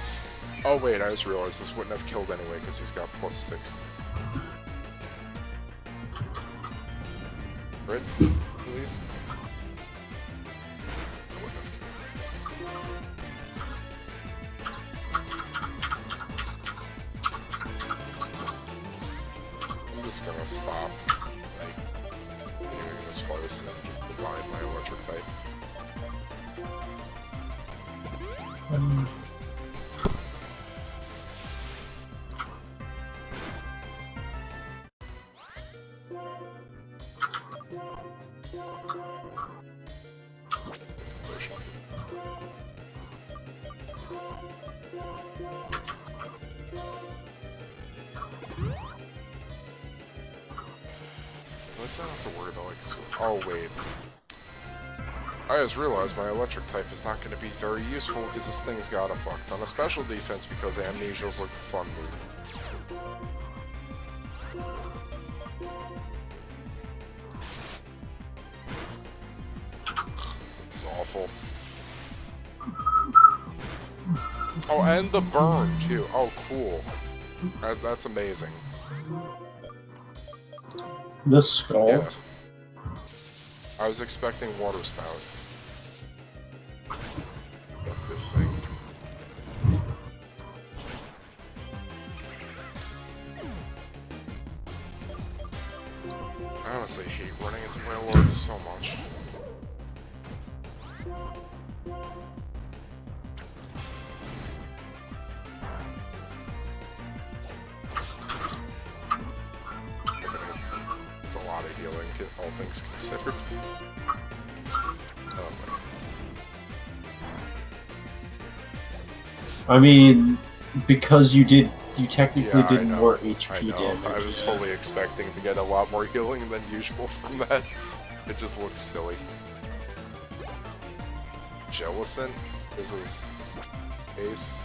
Oh wait, I just realized this wouldn't have killed anyway because he's got +6. Right? At least. I'm just gonna stop, like, doing this farce and just provide my electric type. At least I don't have to worry about, like, oh wait. I just realized my electric type is not going to be very useful because this thing's got a fuck ton of special defense because Amnesia's like a fun move. This is awful. Oh, and the burn too. Oh, cool. That's amazing. The skull. Yeah. I was expecting water spout. Get this thing. I honestly hate running into my lords so much. It's a lot of healing, all things considered. I mean, because you technically Yeah, did I know. more I HP know. damage. I was fully expecting to get a lot more healing than usual from that. It just looks silly. Jellicent is his ace.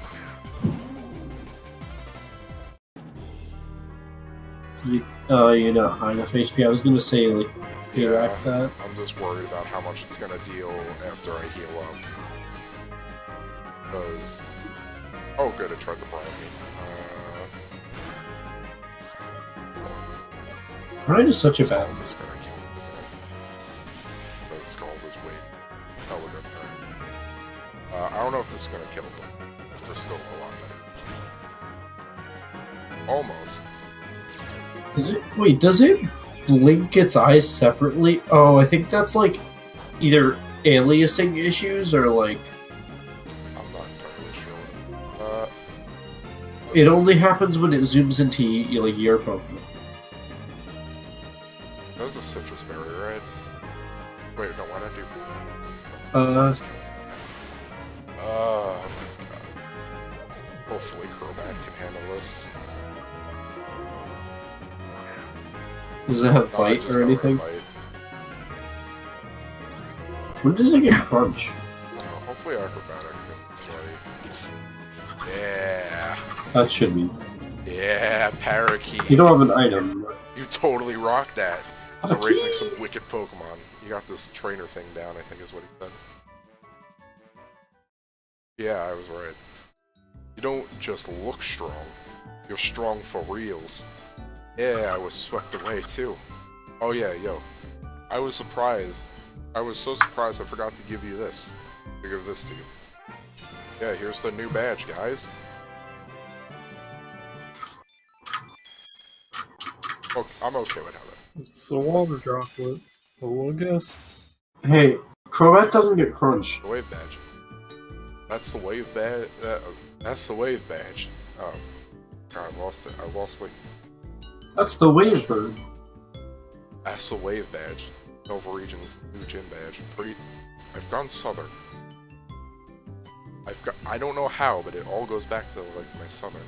You're not high enough HP. I was gonna say, like, pay Yeah, back that. I'm just worried about how much it's gonna deal after I heal up. Because... Oh good, it tried to bribe me. Pride is such a Skull bad. is gonna kill me, isn't it? The skull is way too... Oh, we're good. I don't know if this is gonna kill them. We're still a lot better. Almost. Does it blink its eyes separately? Oh, I think that's like either aliasing issues or like I'm not entirely sure. it only happens when it zooms into like your Pokemon. That was a citrus berry, right? Wait, no, why did I do... Oh my god. Hopefully Crobat can handle this. Does it have No, I bite just or got rid of anything? bite. When does it get crunch? Hopefully Acrobatics gets like... Yeah! That should be. Yeah, Parakeet! You don't have an item. You totally rocked that! Parakeet. Raising some wicked Pokemon. You got this trainer thing down, I think is what he said. Yeah, I was right. You don't just look strong. You're strong for reals. Yeah, I was swept away too. Oh yeah, yo. I was surprised. I was so surprised I forgot to give you this. To give this to you. Yeah, here's the new badge, guys. Okay, I'm okay with how that. It's a water droplet. Oh, I guess. Hey, Crobat doesn't get crunch. The wave badge. That's the wave badge. That's the wave badge. Oh, God, I lost it. I lost like. That's the wave bird. That's the wave badge. Nova Region's new gym badge. I've gone southern. I don't know how, but it all goes back to like my southern.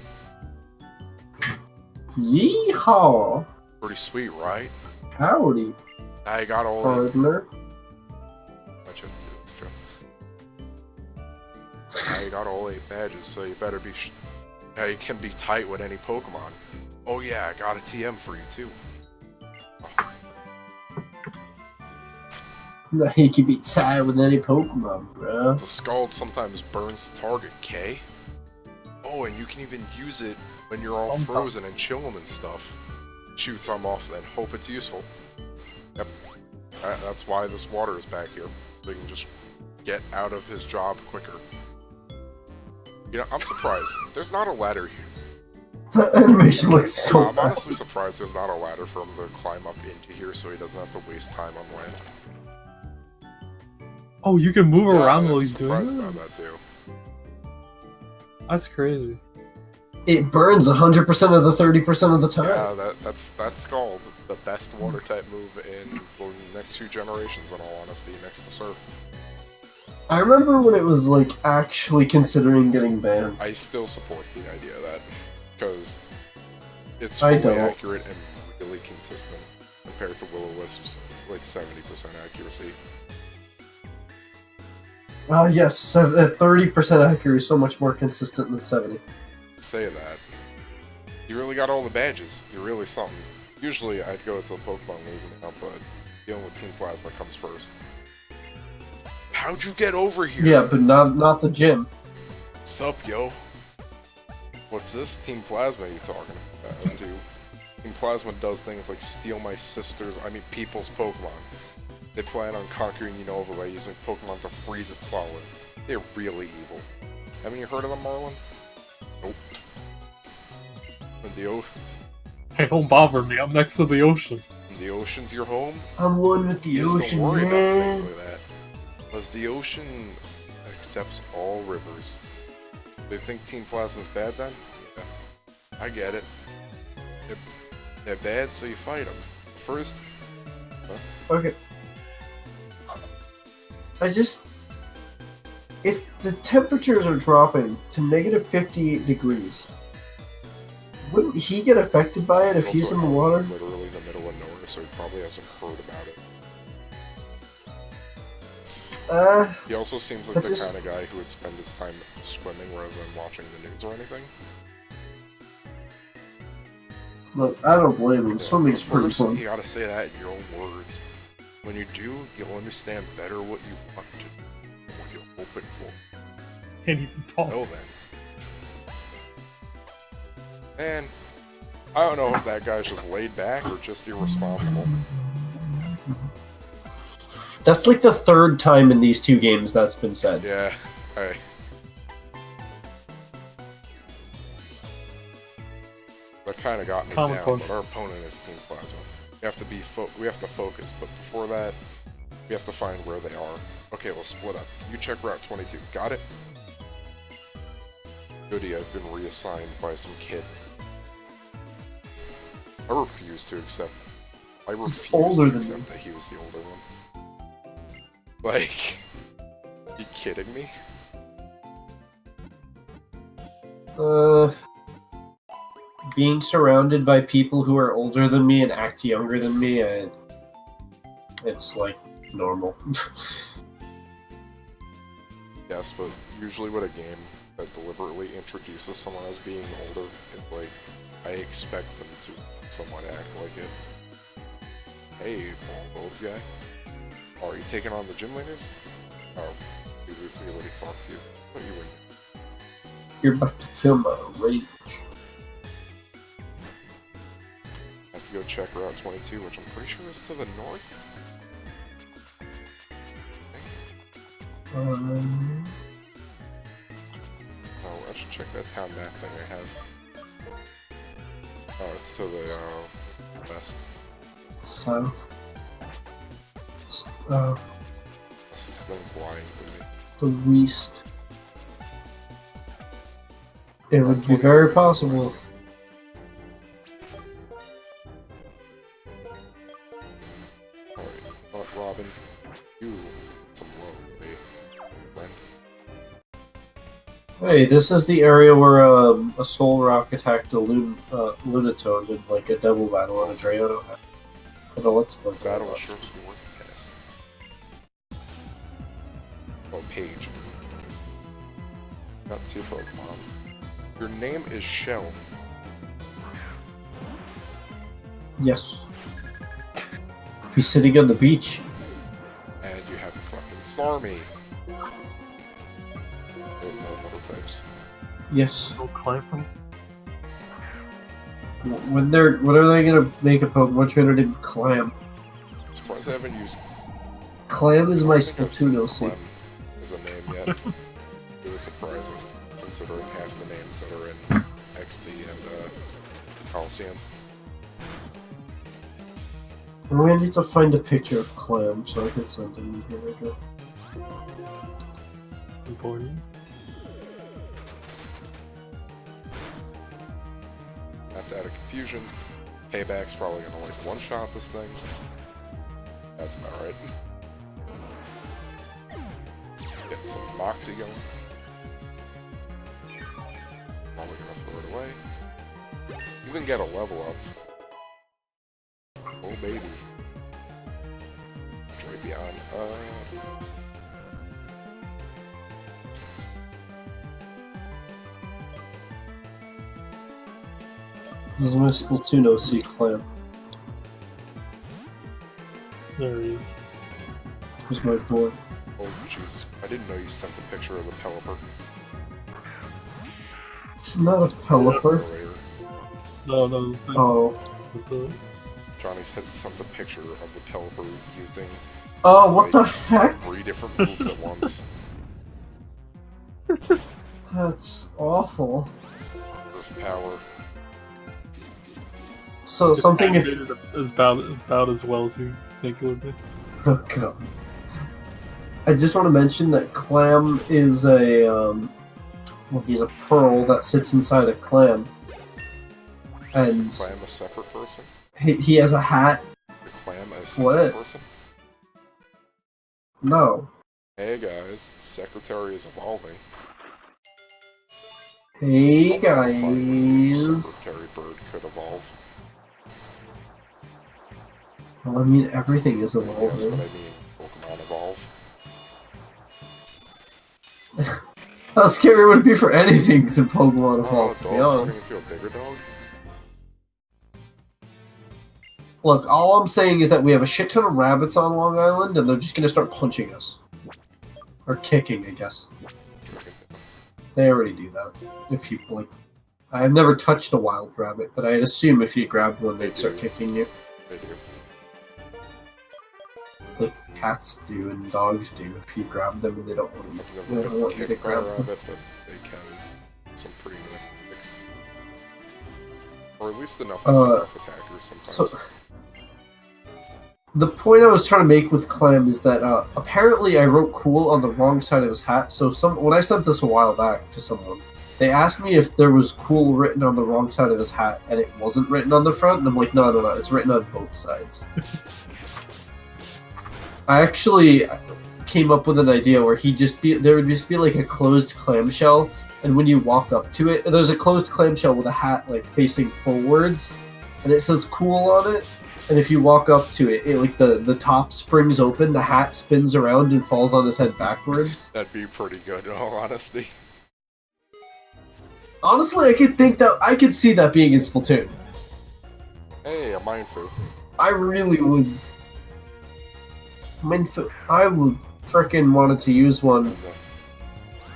Yeehaw! Pretty sweet, right? Howdy, I got all. partner. I shouldn't do this, Joe. Now you got all 8 badges, so you better be. Now you can be tight with any Pokemon. Oh yeah, I got a TM for you too. Now you can be tied with any Pokemon, bro. The Scald sometimes burns the target, K. Oh, and you can even use it when you're all frozen and chilling and stuff. Shoot some off, then hope it's useful. Yep. That's why this water is back here, so he can just get out of his job quicker. You know, I'm surprised. There's not a ladder here. That animation looks so I'm bad. honestly surprised there's not a ladder for him to climb up into here so he doesn't have to waste time on land. Oh, you can move around I'm while he's doing surprised it? about that too. That's crazy. It burns 100% of the 30% of the time. Yeah, that's called the best water type move in the next 2 generations, in all honesty, next to Surf. I remember when it was like actually considering getting banned. I still support the idea of that, because it's I fully don't. accurate and really consistent compared to Will-O-Wisp's like 70% accuracy. Yes, 30% accuracy is so much more consistent than 70. Say that. You really got all the badges. You're really something. Usually I'd go to the Pokemon League now, but dealing with Team Plasma comes first. How'd you get over here? Yeah, but not the gym. Sup, yo? What's this Team Plasma you talking to? Team Plasma does things like steal my people's Pokemon. They plan on conquering Unova by using Pokemon to freeze it solid. They're really evil. Haven't you heard of them, Marlon? Nope. Hey, don't bother me. I'm next to the ocean. The ocean's your home? I'm one with the You just ocean, don't worry about man. things like that. Because the ocean accepts all rivers. They think Team Plasma's bad then? Yeah. I get it. They're bad, so you fight them. First... Huh? Okay. If the temperatures are dropping to negative 58 degrees, wouldn't he get affected by it if Also, he's in the water? Literally in the middle of nowhere, so he probably hasn't heard about it. He also seems like the kind of guy who would spend his time swimming rather than watching the news or anything. Look, I don't blame him. Yeah, Swimming's pretty first, fun. you gotta say that in your own words. When you do, you'll understand better what you want to do and what you're hoping for. Can't even talk. Know then. And I don't know if that guy's just laid back or just irresponsible. That's like the 3rd time in these 2 games that's been said. Yeah, that kind of got me Comic down, book. but our opponent is Team Plasma. We have to focus, but before that, we have to find where they are. Okay, we'll split up. You check Route 22. Got it? Goody, I've been reassigned by some kid. I refuse to accept that he was the older one. Like, you kidding me? Being surrounded by people who are older than me and act younger than me, it's like normal. Yes, but usually with a game that deliberately introduces someone as being older, it's like, I expect them to somewhat act like it. Hey, both guy. Oh, are you taking on the gym leaders? Oh, we already talked to you. What you were? You're about to feel my rage. I have to go check Route 22, which I'm pretty sure is to the north. Oh, I should check that town map thing I have. Oh, it's to the west. South. This thing's lying to me. The west. It would be very possible. Alright, Robin, you some low, friend. Hey, this is the area where a Soul Rock attacked a Lunatone in like a double battle on a Drayano. I don't know what's going Battle on. sure to work, yes. Oh, Paige. Not two Pokemon. Your name is Shell. Yes. He's sitting on the beach. And you have fucking Starmie. No water types. Yes. No Clamp. When are they gonna make a Pokemon trainer named Clam? I'm surprised I haven't used Clam is my I think I've seen Splatoon OC. Clem as a name yet. Really surprising, considering half the names that are in XD and Coliseum. I need to find a picture of Clam so I can send him. Here we go. Important. Have to add a confusion. Payback's probably gonna like one-shot this thing. That's about right. Get some Moxie going. Probably gonna throw it away. Even get a level up. Oh baby. Joy Beyond. This is my Splatoon OC Clam. There he is. Here's my boy. Oh Jesus! I didn't know you sent the picture of the Pelipper. It's not a Pelipper. Earlier. No. Oh. Johnny's had sent the picture of the Pelipper using Oh, what the heck? 3 different moves at once. That's awful. Earth power. So something if Animated is about as well as you think it would be. oh god. I just want to mention that Clam is a well, he's a pearl that sits inside a clam, and Is the Clam a separate person? he has a hat. The Clam a separate What? person? No. Hey guys, Secretary is evolving. Hey Find guys. Secretary Bird could evolve. Well, I mean everything is Yes, but I evolving. mean Pokemon evolve. How scary would it be for anything to Pokemon Oh, evolve? a To dog be turning honest. into a bigger dog? Look, all I'm saying is that we have a shit ton of rabbits on Long Island, and they're just gonna start punching us. Or kicking, I guess. They already do that. If you blink. I've never touched a wild rabbit, but I'd assume if you grabbed one, they'd start kicking you. They do. Like cats do and dogs do if you grab them and they don't want I've you, never they don't been want you to kicked by a grab them. rabbit, but they can some pretty nasty kicks. Or at least enough to fend off attackers sometimes. So, the point I was trying to make with Clam is that apparently I wrote cool on the wrong side of his hat. So when I sent this a while back to someone, they asked me if there was cool written on the wrong side of his hat, and it wasn't written on the front. And I'm like, no, it's written on both sides. I actually came up with an idea where there would just be like a closed clamshell, and when you walk up to it, there's a closed clamshell with a hat like facing forwards, and it says cool on it. And if you walk up to it, like the top springs open, the hat spins around and falls on his head backwards. That'd be pretty good, in all honesty. Honestly, I could see that being in Splatoon. Hey, a Mindfu. I really would. I would frickin' wanted to use one. And,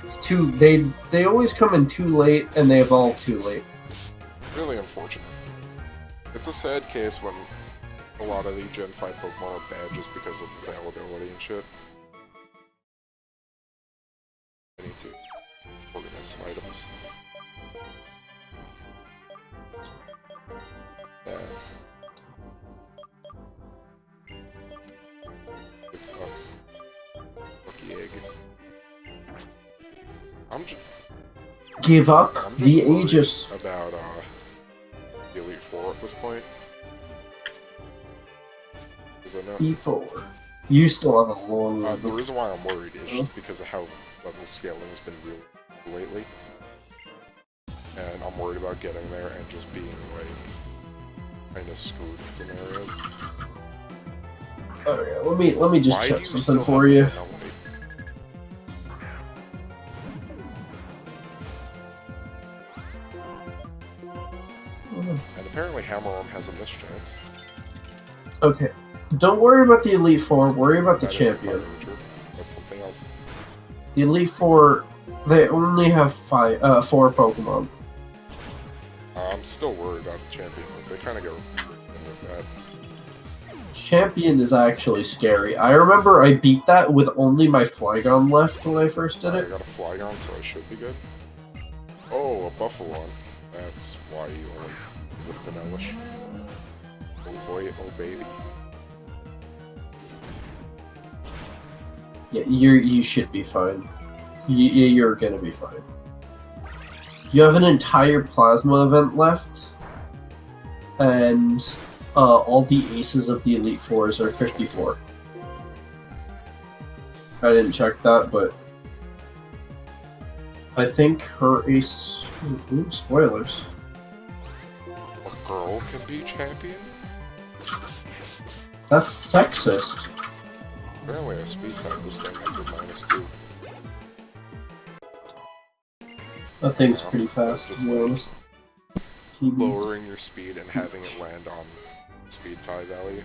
It's too. They always come in too late and they evolve too late. really unfortunate. It's a sad case when a lot of the Gen 5 Pokemon are bad just because of availability and shit. I need to organize some items. Yeah. Lucky egg. I'm just... give up I'm just the worried Aegis. about the Elite Four at this point. Because I know E4. You still have a long the way. reason why I'm worried is just because of how level scaling has been real lately. And I'm worried about getting there and just being like kind of screwed in some areas. Alright, let me just Why do check you something still for have you. Vanillite? And apparently Hammerarm has a mischance. Okay. Don't worry about the Elite Four, worry about the That is champion. entirely true. That's something else. The Elite Four, they only have 4 Pokemon. I'm still worried about the champion. They kind of go with that. Champion is actually scary. I remember I beat that with only my Flygon left when I first did I it. got a Flygon, so I should be good. Oh, a Buffalon. That's why you always with Vanillish. Oh boy, oh baby. Yeah, you should be fine. You're gonna be fine. You have an entire Plasma event left, and all the aces of the Elite Fours are 54. I didn't check that, but I think her ace. Ooh, spoilers. A girl can be champion? That's sexist. Apparently I speed type this thing after -2. That thing's Yeah, pretty fast, it's to just be like honest. TB. lowering your speed and having it land on speed tie value.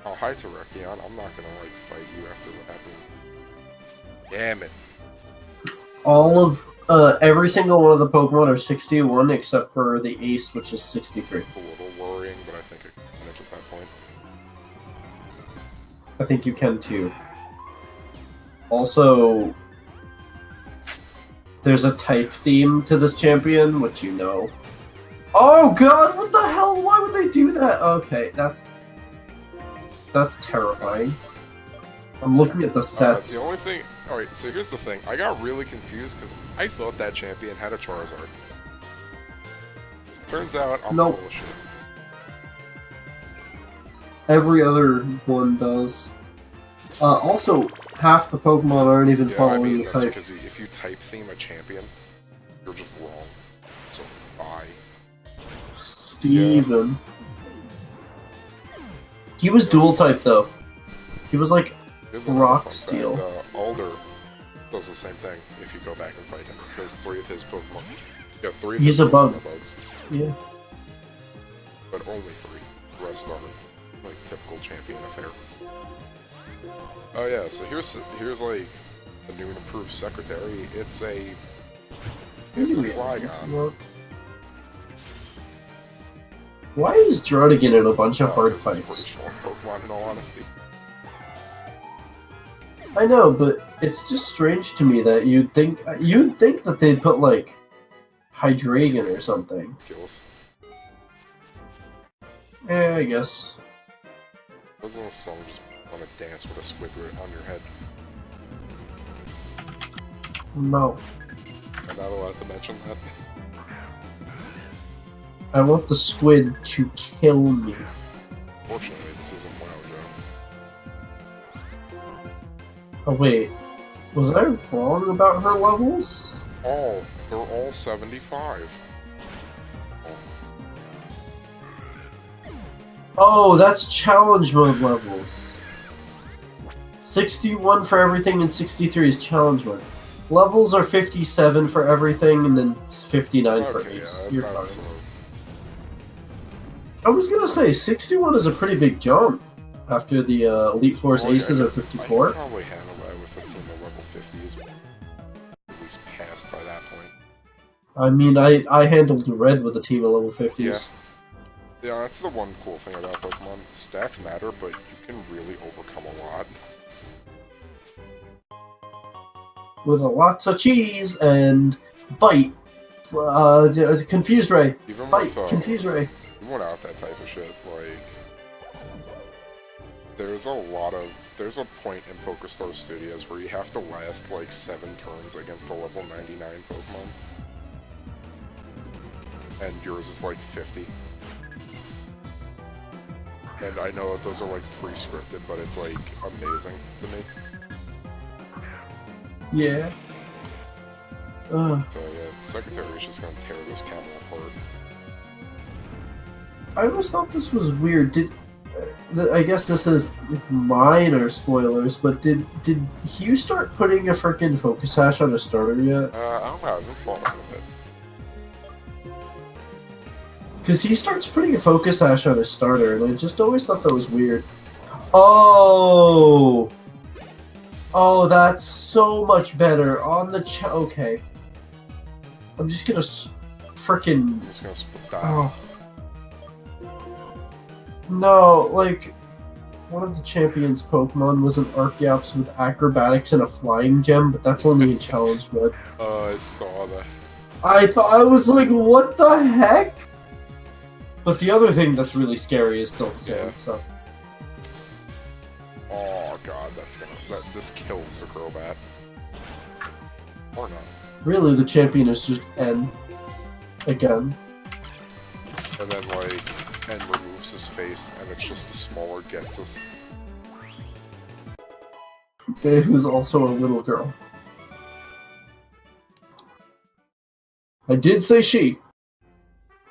Oh, hi Terrakion. I'm not gonna like fight you after what happened. Damn it. All of every single one of the Pokemon are 61 except for the Ace, which is 63. It's a little worrying, but I think I can manage at that point. I think you can too. Also, there's a type theme to this champion, which you know. Oh god, what the hell? Why would they do that? Okay, that's terrifying. I'm looking at the sets. The only thing... Alright, so here's the thing. I got really confused because I thought that champion had a Charizard. Turns out I'm Nope. full of shit. Every other one does. Also, half the Pokemon aren't even Yeah, I following mean, the that's type. because if you type theme a champion, you're just wrong. So, bye. Steven. He was dual type though. He was like Here's another Rock fun Steel. fact, Alder does the same thing if you go back and fight him, because 3 of his Pokemon... Yeah, 3 of He's his a Pokemon bug. are bugs. Yeah. But only 3. The rest are, like, typical champion affair. Oh yeah, so here's like, the new and improved Secretary. It's a Flygon. Why is Drodigan in a bunch of hard It's a pretty fights? strong Pokemon in all honesty. I know, but it's just strange to me that you'd think that they'd put like Hydreigon or something. Kills. Yeah, I guess. Doesn't someone just want to dance with a Squidward on your head? No. I'm not allowed to mention that. I want the squid to kill me. Fortunately, this isn't WoW, Oh wait, was I wrong about her levels? Oh, they're all 75. Oh, that's challenge mode levels. 61 for everything and 63 is challenge mode. Levels are 57 for everything and then 59 for Okay, Ace. yeah, You're that's, fine. I was gonna say 61 is a pretty big jump after the Elite Force well, Aces I are could 54. probably handle that with a team of level 50s, at least passed by that point. I mean, I handled Red with a team of level 50s. Yeah. Yeah, that's the one cool thing about Pokemon. Stats matter, but you can really overcome a lot. With lots of cheese and bite. Confused Ray. Even Bite. with, Confused Ray. even without that type of shit, like, there's a lot of there's a point in Pokestar Studios where you have to last like 7 turns against the level 99 Pokemon. And yours is like 50. And I know that those are like pre-scripted, but it's like amazing to me. Yeah. So yeah, the Secretary is just gonna tear this camel apart. I always thought this was weird. I guess this is minor spoilers, but did Hugh start putting a frickin' focus hash on a starter yet? I don't know, I haven't thought of it. Because he starts putting a focus hash on his starter, and I just always thought that was weird. Oh! Oh, that's so much better. On the okay. I'm just gonna frickin'... I'm just gonna split that. Oh. No, like... One of the champions' Pokemon was an Archeops with acrobatics and a flying gem, but that's only in challenge mode. I saw that. I was like, what the heck? But the other thing that's really scary is still the same, Yeah. so... Oh god, this kills the Crobat. Or not. Really, the champion is just N. Again. And then like, N removes his face, and it's just a smaller Getsus. Who's also a little girl. I did say she.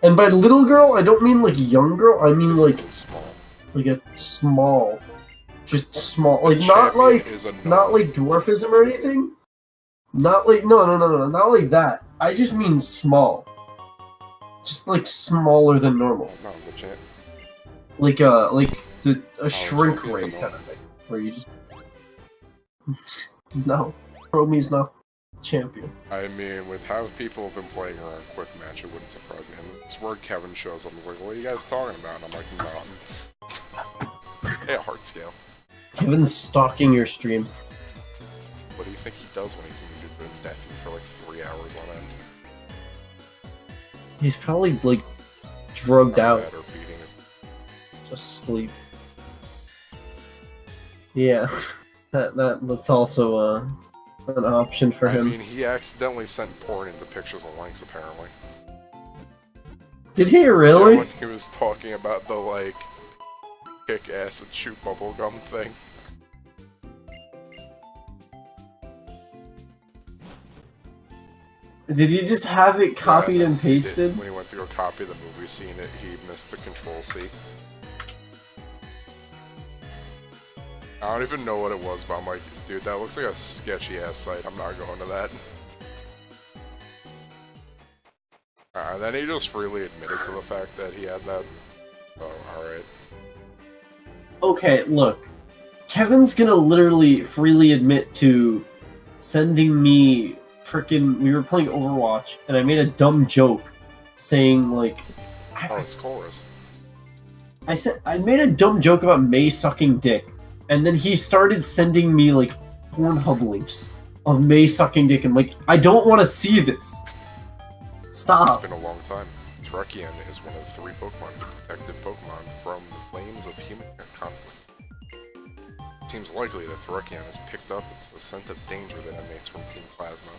And by little girl, I don't mean like young girl, I mean It's like really small. like a small. Just small. Like The not champion like is a not gnome. like dwarfism or anything. Not like no, not like that. I just mean small. Just like smaller than normal. No, the champ. Like a shrink champion's ray a kind gnome. of thing. Where you just Chromie's not champion. I mean, with how people have been playing around Quick Match, it wouldn't surprise me. And it's where Kevin shows up and is like, what are you guys talking about? And I'm like, nothing. Hey, a heart scale. Kevin's stalking your stream. What do you think he does when he's muted with nephew for like 3 hours on end? He's probably like drugged out, Bed or beating his... just sleep. Yeah, that's also an option for I him. mean, he accidentally sent porn into pictures and links, apparently. Did he Yeah, really? when he was talking about the, like, kick ass and shoot bubblegum thing. Did he just have it copied Yeah, and he did. pasted? When he went to go copy the movie scene, he missed the Control-C. I don't even know what it was, but I'm like, dude, that looks like a sketchy-ass site. I'm not going to that. And then he just freely admitted to the fact that he had that. Oh, alright. Okay, look. Kevin's gonna literally freely admit to sending me frickin' we were playing Overwatch, and I made a dumb joke saying, like... Oh, it's Chorus. I made a dumb joke about May sucking dick, and then he started sending me, like, Pornhub links of May sucking dick, and like, I don't want to see this. Stop. It's been a long time. Terrakion is one of 3 Pokemon to protected Pokemon from the flames of human conflict. It seems likely that Terrakion has picked up the scent of danger that emanates from Team Plasma,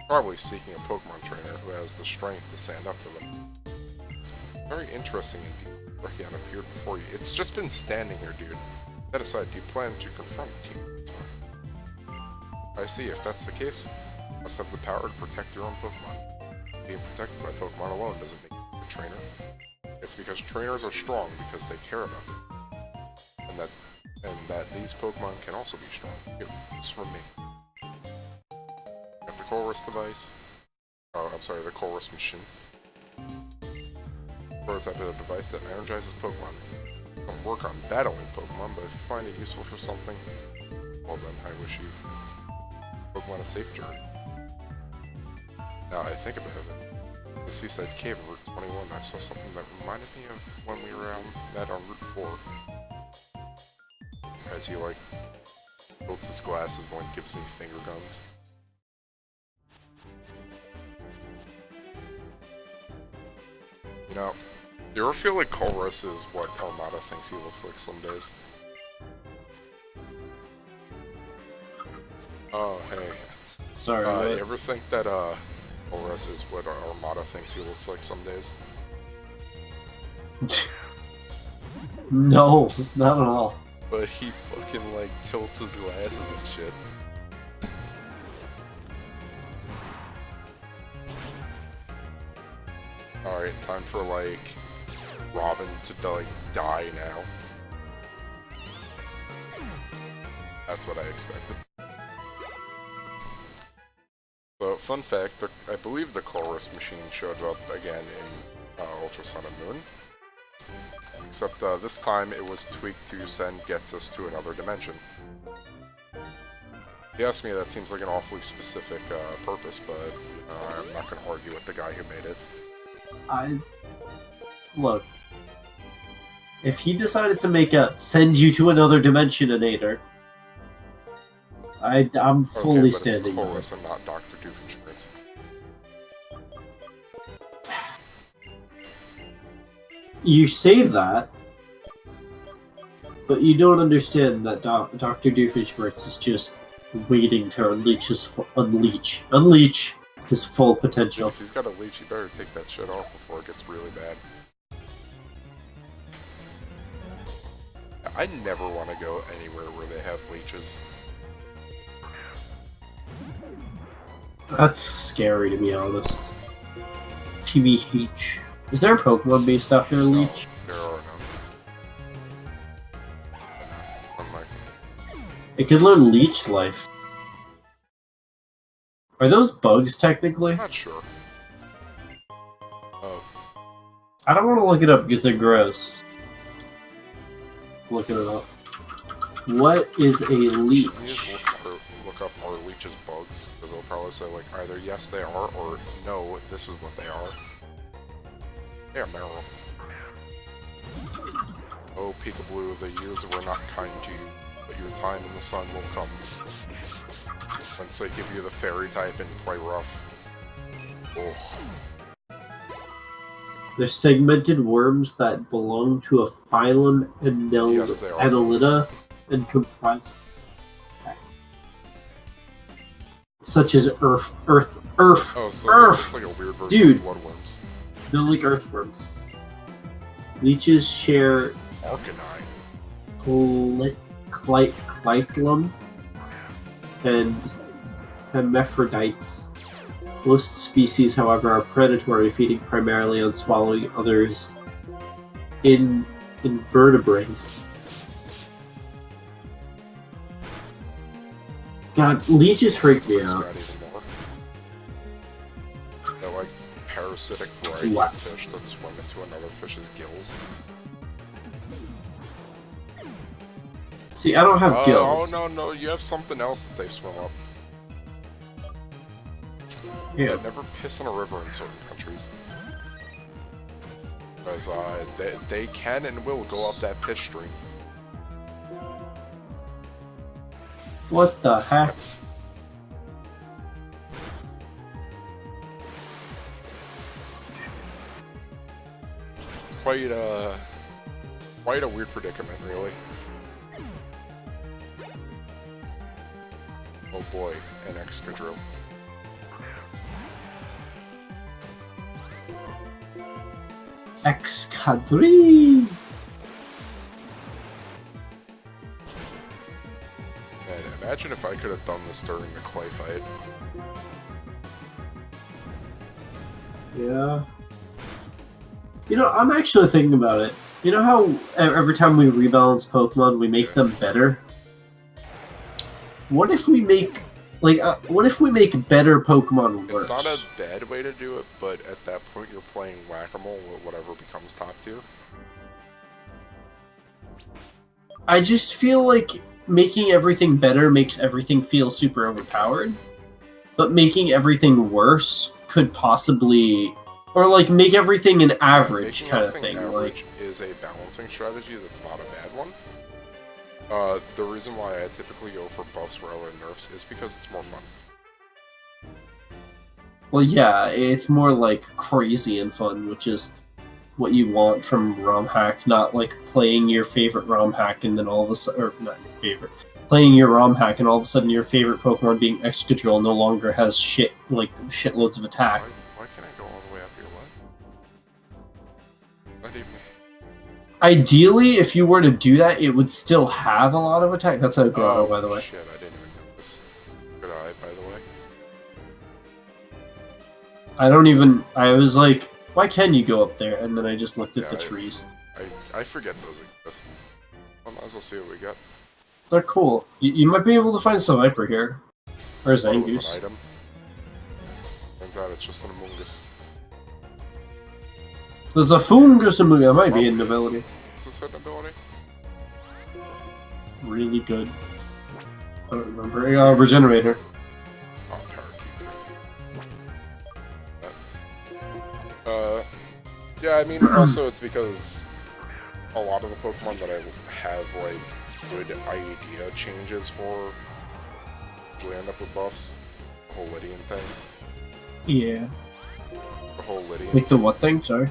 probably seeking a Pokemon trainer who has the strength to stand up to them. It's very interesting indeed. Terrakion appeared before you. It's just been standing here, dude. That aside, do you plan to confront Team Plasma? I see. If that's the case, you must have the power to protect your own Pokemon. Being protected by Pokemon alone doesn't make you a trainer. It's because trainers are strong because they care about them. And that these Pokemon can also be strong. Here, it's from me. Got the Colress device. Oh, I'm sorry, the Colress machine. Prototype of the device that energizes Pokemon. Don't work on battling Pokemon, but if you find it useful for something, well then I wish you Pokemon a safe journey. Now I think about it, the Seaside Cave on Route 21, I saw something that reminded me of when we were met on Route 4. As he, like, builds his glasses and, like, gives me finger guns. You know, you ever feel like Colress is what Armada thinks he looks like some days? Oh, hey. Sorry. You ever think that, Horus is what Armada thinks he looks like some days? No, not at all. But he fucking, like, tilts his glasses and shit. Alright, time for, like, Robin to, like, die now. That's what I expected. So, fun fact, I believe the Chorus machine showed up again in Ultra Sun and Moon. Except this time it was tweaked to send Getsus to another dimension. If you ask me, that seems like an awfully specific purpose, but I'm not going to argue with the guy who made it. Look. If he decided to make a send you to another dimensionator, I'm fully but standing it's by Chorus it. and not Dr. Doofenshmirtz. You say that, but you don't understand that Dr. Doofenshmirtz is just waiting to unleash his full potential. If he's got a leech, he better take that shit off before it gets really bad. I never want to go anywhere where they have leeches. That's scary, to be honest. TBH. Is there a Pokemon based after a leech? No, there are none. Unlike, It could learn Leech Life. Are those bugs, technically? I'm not sure. Oh, I don't want to look it up because they're gross. Looking it up. What is a leech? can you just look up are leeches bugs? Because they'll probably say, like, either yes they are, or no, this is what they are. Yeah, Meryl. Oh, Peekaboo, the years were not kind to you, but your time in the sun will come. Once they give you the fairy type and play rough. Oh. They're segmented worms that belong to a phylum Yes, they are. Annelida and comprise such as Earth. Oh, so Earth! it's like a weird version Dude. of bloodworms. They're like earthworms. Leeches share Arcanine. Clithlum and hermaphrodites. Most species, however, are predatory, feeding primarily on swallowing others in invertebrates. God, leeches freak me Freaks me out. out even more. They're like parasitic variety What? of fish that swim into another fish's gills. See, I don't have Oh gills. no, you have something else that they swim up. Yeah. Never piss in a river in certain countries. Because they can and will go up that piss stream. What the heck? Quite a weird predicament, really. Oh boy, an Excadrill. Excadrill! Man, imagine if I could have done this during the clay fight. Yeah. You know, I'm actually thinking about it. You know how every time we rebalance Pokemon, we make them better? What if we make, what if we make better Pokemon worse? It's not a bad way to do it, but at that point you're playing whack-a-mole with whatever becomes top tier. I just feel like making everything better makes everything feel super overpowered, but making everything worse could possibly, or like make everything an average Making kind of everything thing. average is a balancing strategy that's not a bad one. The reason why I typically go for buffs rather than nerfs is because it's more fun. Well, yeah, it's more like crazy and fun, which is what you want from ROM hack, not like playing your favorite ROM hack and then all of a sudden, or not your favorite, playing your ROM hack and all of a sudden your favorite Pokemon being Excadrill no longer has shitloads of attack. Why can't I go all the way up here? What? Not even... Ideally, if you were to do that, it would still have a lot of attack. That's a Grotto, by the way. Shit, I didn't even notice. Good eye, by the way. I was like, why can you go up there? And then I just looked at the trees. I forget those exist. I might as well see what we got. They're cool. You might be able to find some Viper here. Or Zangoose. An item. Turns out it's just an Amoonguss. There's a Fungus Amoonguss. That might be an ability. What's this hidden ability? Really good. I don't remember. Regenerator. Oh, Parakeet's good. Yeah, I mean, also it's because a lot of the Pokemon that I have, like, good idea changes for usually end up with buffs. The whole Lydian thing. Yeah. The whole Lydian Like the what thing? Sorry.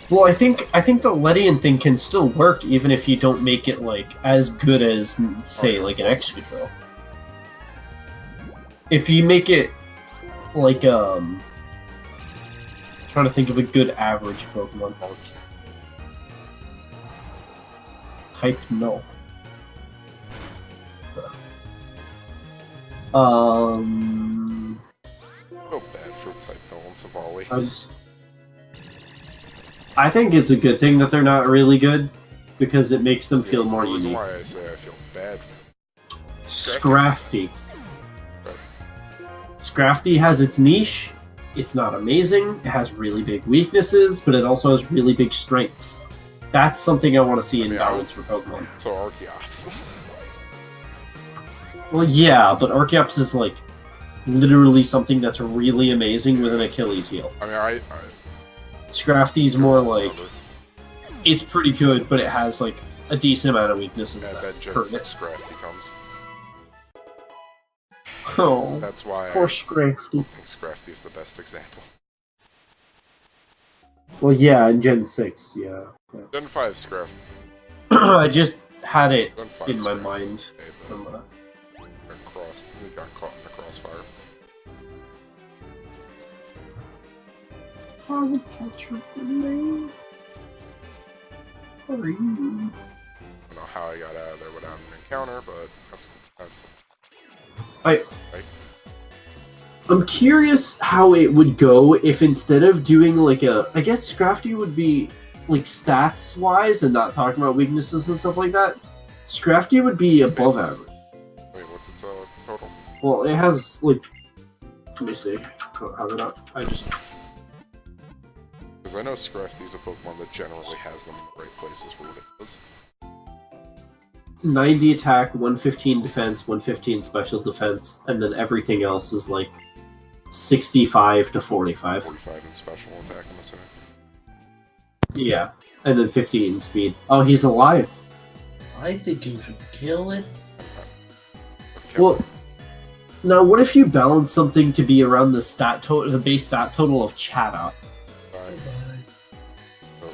Well, I think the Ledian thing can still work even if you don't make it like as good as say like an Excadrill. If you make it like trying to think of a good average Pokemon. Type no. So bad for type no on Savali. I think it's a good thing that they're not really good because it makes them feel more unique. That's why I say I feel bad. Scrafty. Scrafty has its niche. It's not amazing. It has really big weaknesses, but it also has really big strengths. That's something I want to see in balance for Pokemon. So Archeops. Well, yeah, but Archeops is like literally something that's really amazing with an Achilles heel. I mean, Scrafty's more like it's pretty good, but it has like a decent amount of weaknesses that hurt it. Scrafty comes. Oh, that's why poor I Scrafty. think Scrafty is the best example. Well, yeah, in Gen 6, yeah. Gen 5 Scrafty. I just had it in my Scrafty's mind. okay, From, we got caught in the crossfire. I would catch your name. Hurry. I don't know how I got out of there without an encounter, but that's I'm curious how it would go if instead of doing like I guess Scrafty would be like stats wise and not talking about weaknesses and stuff like that. Scrafty would be above average. Wait, what's its total? Well, it has like. Let me see. Oh, have it up. I just. Because I know Scrafty's a Pokemon that generally has them in the right places for what it does. 90 attack, 115 defense, 115 special defense, and then everything else is like 65 to 45. 45 in special attack, I'm assuming. Yeah, and then 15 in speed. Oh, he's alive. I think you should kill it. Okay. Well, now what if you balance something to be around the base stat total of Chatot? Fine. Bye. So,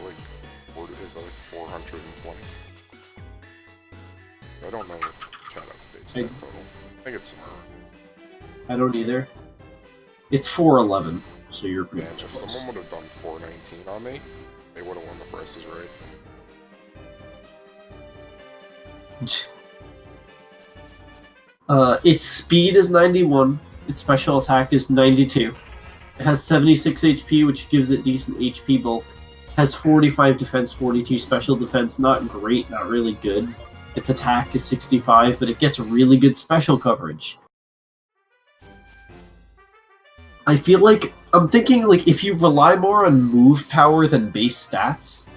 is that like 420? I don't know what Chatot's base stat total. I think it's somewhere. I don't either. It's 411, so you're pretty Man, much if close. someone would have done 419 on me, they would have won the Price is Right. Its speed is 91. Its special attack is 92. It has 76 HP, which gives it decent HP bulk. Has 45 defense, 42 special defense. Not great, not really good. Its attack is 65, but it gets really good special coverage. I feel like I'm thinking like if you rely more on move power than base stats,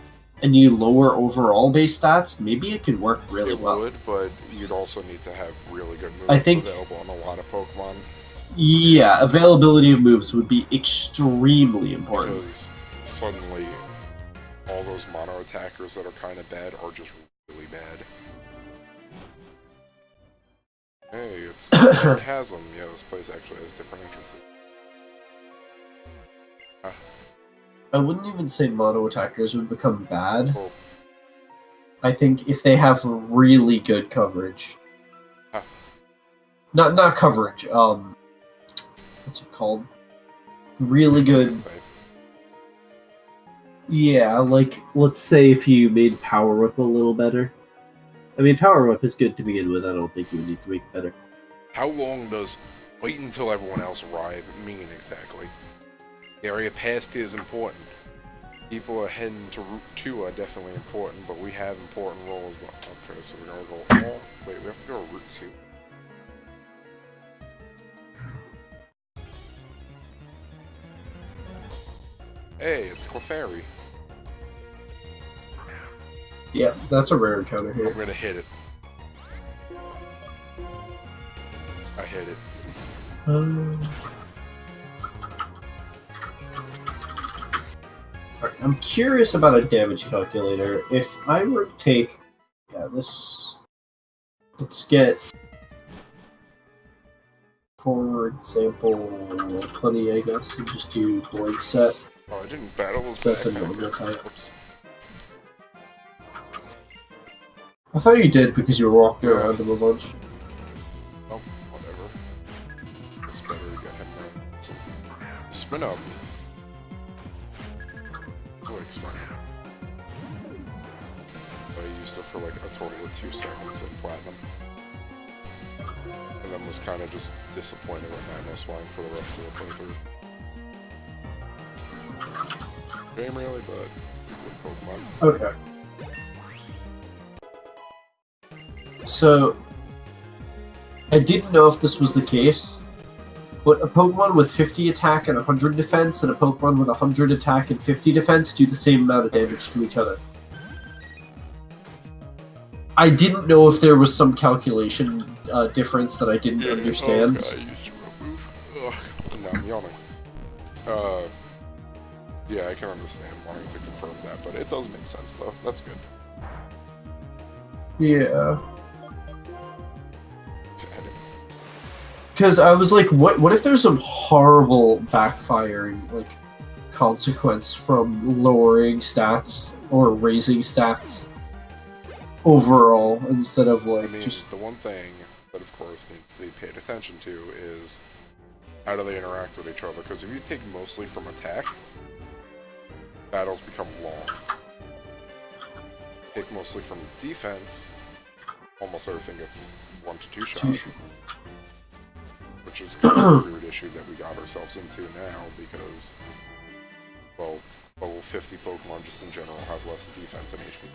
and you lower overall base stats, maybe it could work really well. It would, but you'd also need to have really good moves I think- available on a lot of Pokemon. Yeah, availability of moves would be extremely important. Because suddenly, all those mono attackers that are kind of bad are just really bad. Hey, it's Chasm. Yeah, this place actually has different entrances. I wouldn't even say mono attackers would become bad. Well, I think if they have really good coverage, Not coverage. What's it called? Really good. Yeah, like let's say if you made Power Whip a little better. I mean, Power Whip is good to begin with. I don't think you would need to make it better. How long does wait until everyone else arrive mean exactly? The area past is important. People are heading to Route 2 are definitely important, but we have important roles. Okay, so we're gonna go all... Wait, we have to go to Route 2. Hey, it's Clefairy. Yeah, that's a rare encounter I'm here. gonna hit it. I hit it. Alright, I'm curious about a damage calculator. If I were to take, this. Let's get, for example, 20, I guess, and just do blank set. Oh, I didn't battle with That's that a normal character. type. Oops. I thought you did because you were walking Yeah. around him a bunch. Oh, whatever. It's better to get him right. So, spin up. Quick spin. I used it for like a total of 2 seconds in Platinum. And then was kind of just disappointed when I missed one for the rest of the playthrough. Game really, but good Pokemon. Okay. So, I didn't know if this was the case, but a Pokemon with 50 attack and 100 defense and a Pokemon with 100 attack and 50 defense do the same amount of damage to each other. I didn't know if there was some calculation difference that I didn't understand. Oh, God, I used to remove. Ugh, now I'm yawning. Yeah, I can understand wanting to confirm that, but it does make sense though. That's good. Yeah. Because I was like, what if there's some horrible backfiring, like, consequence from lowering stats or raising stats overall instead of, like, I mean, just... the one thing that of course needs to be paid attention to is how do they interact with each other, because if you take mostly from attack, battles become long. Take mostly from defense, almost everything gets 1 to 2 shots. Which is kind of a weird issue that we got ourselves into now because, well, level 50 Pokemon just in general have less defense and HP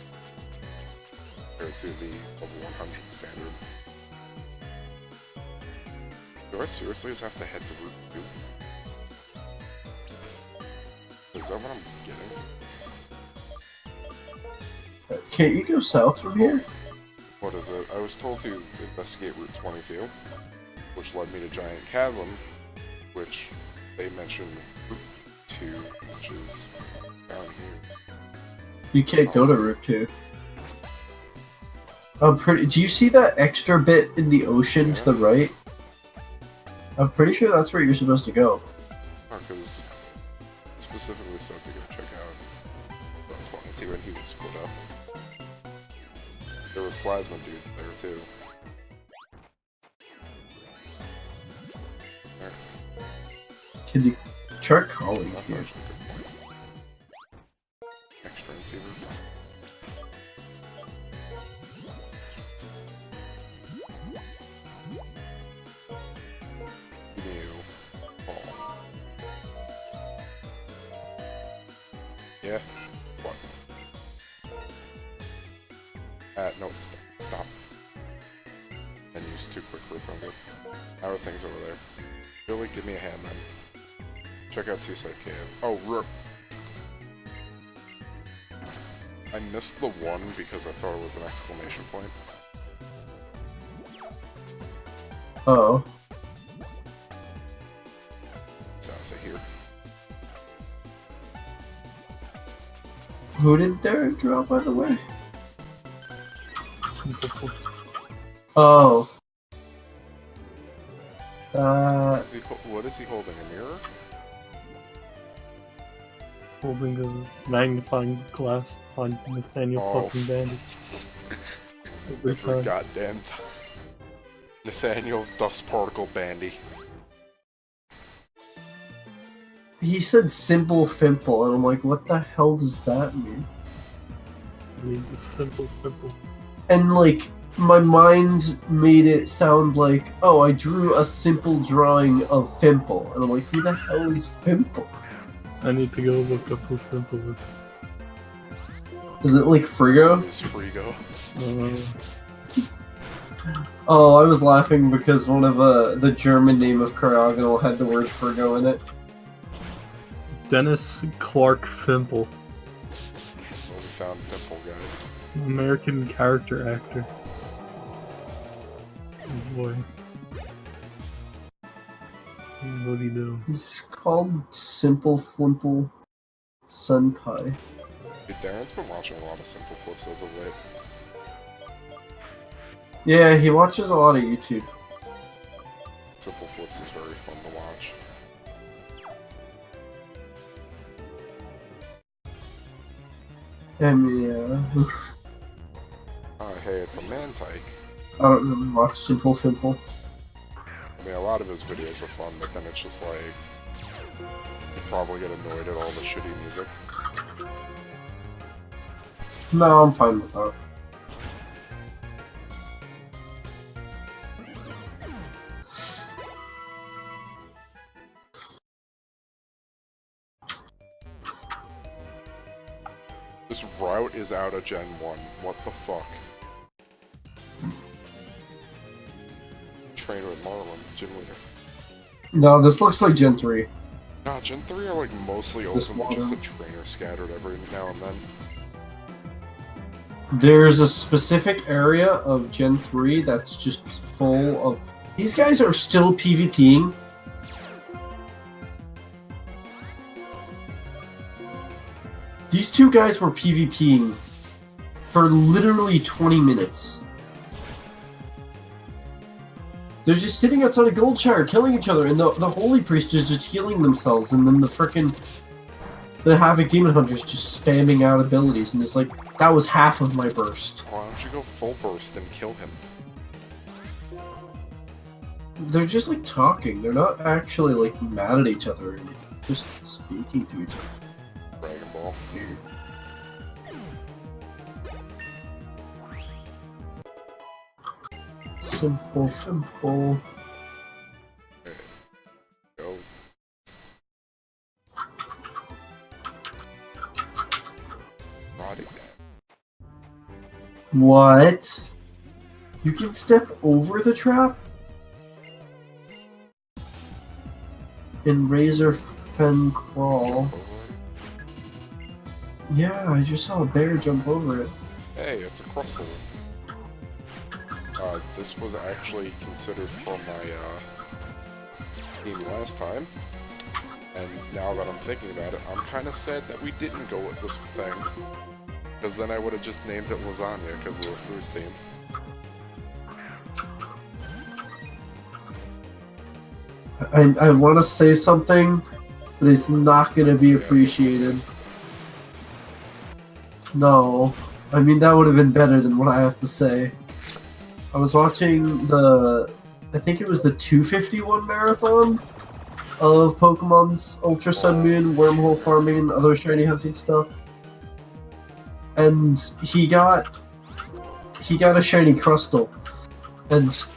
compared to the level 100 standard. Do I seriously just have to head to Route 2? Is that what I'm getting? Can't you go south from here? What is it? I was told to investigate Route 22. Which led me to Giant Chasm, which they mentioned Route 2, which is down here. You can't go to Route 2. Do you see that extra bit in the ocean to the right? I'm pretty sure that's where you're supposed to go. Oh, because specifically said to go check out Route 22 and he would split up. There were plasma dudes there too. Can you try calling That's here? actually a good point. Extra receiver. New. Oh. Yeah. What? No, stop. And use too quick for its own good. How are things over there? Really, give me a hand then. Check out Seaside Cave. Oh, Rook. I missed the one because I thought it was an exclamation point. Oh. It's out of here. Who did Derek draw, by the way? Oh. What is he holding? A mirror? Holding a magnifying glass on Nathaniel Oh. fucking Bandage. Every Every time. goddamn time. Nathaniel Dust Particle Bandy. He said simple fimple, and I'm like, what the hell does that mean? It means a simple fimple. And like, my mind made it sound like, oh, I drew a simple drawing of Fimple. And I'm like, who the hell is Fimple? I need to go look up who Fimple is. Is it like Frigo? Is Frigo. Oh, I was laughing because one of the German name of Cryogonal had the word Frigo in it. Dennis Clark Fimple. Well, we found Fimple, guys. American character actor. Oh boy. What'd he do? He's called Simple Flimple Senpai. Dude, Darren's been watching a lot of Simple Flips as of late. Yeah, he watches a lot of YouTube. Simple Flips is very fun to watch. Yeah. Hey, it's a man-tyke. I don't really watch Simple Fimple. I mean, a lot of his videos are fun, but then it's just like... You probably get annoyed at all the shitty music. No, I'm fine with that. This route is out of Gen 1. What the fuck? Trainer with Marlin, gym leader. No, this looks like Gen 3. Nah, Gen 3 are like mostly This open with just a one. trainer scattered every now and then. There's a specific area of Gen 3 that's just full of... These guys are still PvPing. These two guys were PvPing for literally 20 minutes. They're just sitting outside a gold shower killing each other, and the Holy Priest is just healing themselves, and then the Havoc Demon Hunter's just spamming out abilities, and it's like, that was half of my burst. Why don't you go full burst and kill him? They're just like talking, they're not actually like mad at each other, or anything. They're just speaking to each other. Dragon Ball. Simple. Go. Body that. What? You can step over the trap? In Razor Fen Crawl. Jump over it. Yeah, I just saw a bear jump over it. Hey, it's a Crustle. This was actually considered for my team last time, and now that I'm thinking about it, I'm kind of sad that we didn't go with this thing, because then I would have just named it lasagna because of the food theme. I want to say something, but it's not going to be appreciated. No. I mean, that would have been better than what I have to say. I was watching I think it was the 251 marathon of Pokemon's Ultra Sun Moon, wormhole farming, and other shiny hunting stuff. And he got a shiny Crustle. And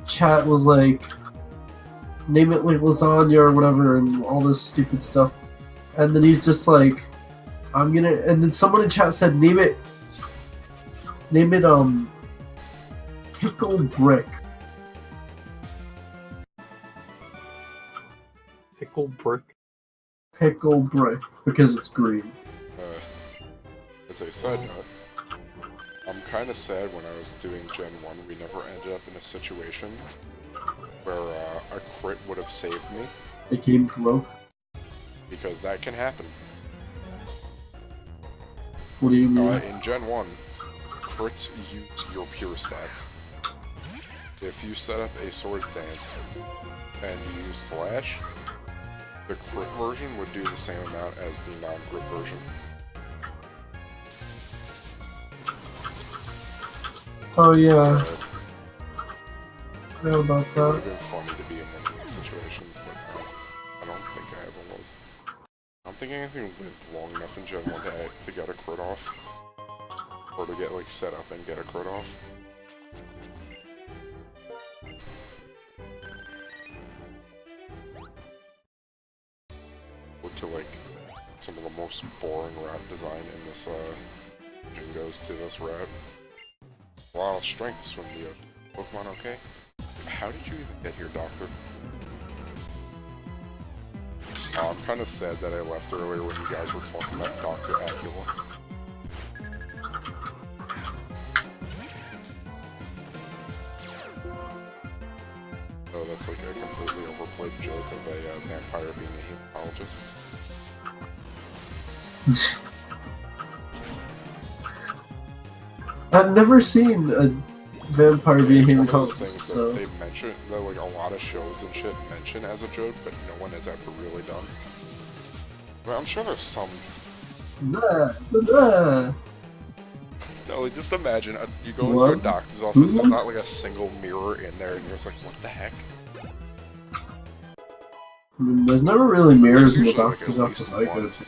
chat was like, name it like lasagna or whatever, and all this stupid stuff. And then he's just like, and then someone in chat said, name it, Pickle Brick. Pickle Brick. Pickle Brick, because it's green. As a side note, I'm kind of sad when I was doing Gen 1, we never ended up in a situation where a crit would have saved me, The game broke. because that can happen. What do you mean? In Gen 1, crits use your pure stats. If you set up a Swords Dance and you use Slash, the crit version would do the same amount as the non-crit version. Oh yeah. So, Yeah, about It would that. have been funny to be in one of those situations, but I don't think I ever was. I don't think anything lived long enough in Gen 1 to get a crit off. Or to get, like, set up and get a crit off. Look to, like, some of the most boring route design in this, Gen goes to this route. A lot of strength swim you. Pokemon okay? How did you even get here, Doctor? I'm kind of sad that I left earlier when you guys were talking about Dr. Acula. Oh, that's like a completely overplayed joke of a vampire being a hematologist. I've never seen a vampire be a It's one of those hematologist, things so... that they mention, that like a lot of shows and shit mention as a joke, but no one has ever really done. Well, I'm sure there's some. Nah, nah. No, like just imagine you go into a What? doctor's office, there's not like a single mirror in there, and you're just like, what the heck? I mean, there's never really mirrors in the usually, like, doctor's at office least I go one. to.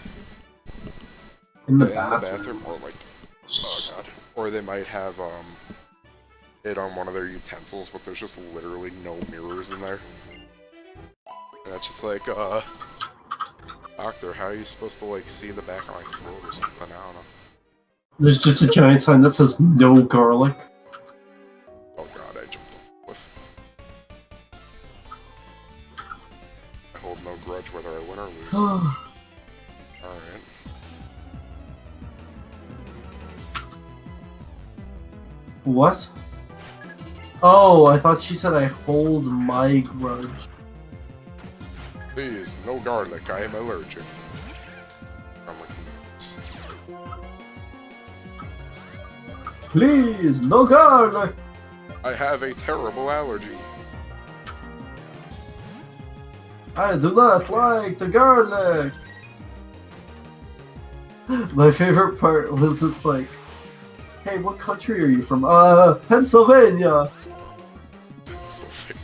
In the In the bathroom. bathroom, or like, oh god. Or they might have, it on one of their utensils, but there's just literally no mirrors in there. And that's just like, Doctor, how are you supposed to, like, see the back of my throat or something? I don't know. There's just a giant sign that says no garlic. Oh god, I jumped off the cliff. I hold no grudge whether I win or lose. Alright. What? Oh, I thought she said I hold my grudge. Please, no garlic, I am allergic. I'm like, "Yes." Please, no garlic! I have a terrible allergy. I do not like the garlic! My favorite part was it's like, hey, what country are you from? Pennsylvania! So fake.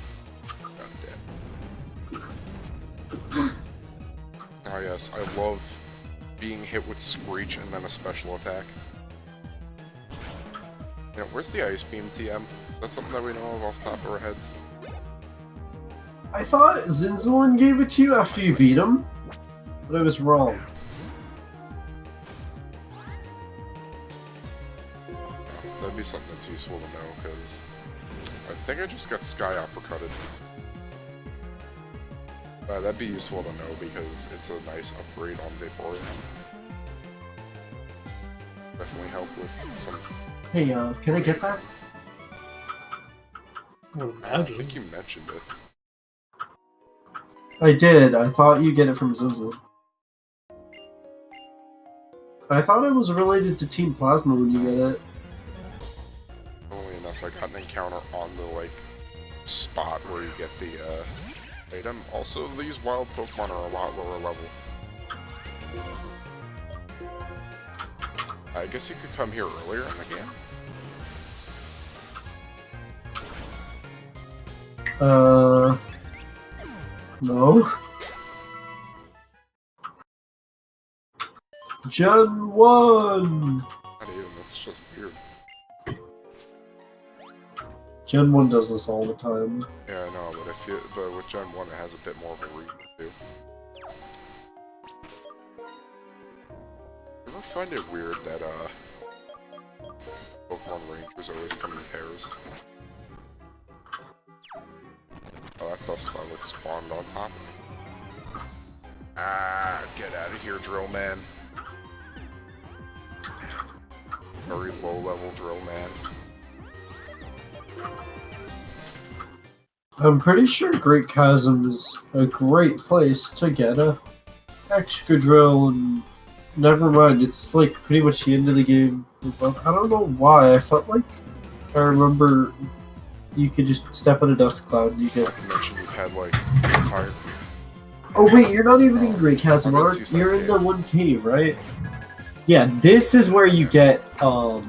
God damn. Oh yes, I love being hit with Screech and then a special attack. Yeah, where's the Ice Beam TM? Is that something that we know of off the top of our heads? I thought Zinzalin gave it to you after you beat him, but I was wrong. That'd be something that's useful to know, because I think I just got Sky Uppercutted. That'd be useful to know, because it's a nice upgrade on Vaporeon. Definitely help with some... Hey, can I get that? I would I imagine. think you mentioned it. I did. I thought you get it from Zinzalin. I thought it was related to Team Plasma when you get it. Only enough I got an encounter on the, like, spot where you get the, item. Also, these wild Pokemon are a lot lower level. I guess you could come here earlier in the game. No. Gen 1! Not even, that's just weird. Gen 1 does this all the time. Yeah, I know, but with Gen 1 it has a bit more of a reason too. You ever find it weird that, Pokemon Rangers always come in pairs? Oh, that Duscloud looks spawned on top. Ah, get out of here, Drill Man. Very low level Drill Man. I'm pretty sure Great Chasm is a great place to get a Excadrill, and never mind, it's like pretty much the end of the game. I don't know why, I felt like I remember you could just step on a dust cloud and you get... Not to mention you've had like the entire... Oh wait, you're not even in Great Chasm, I'm in Art. Seaside You're in Cave. the one cave, right? Yeah, this is where you get, Hanemo,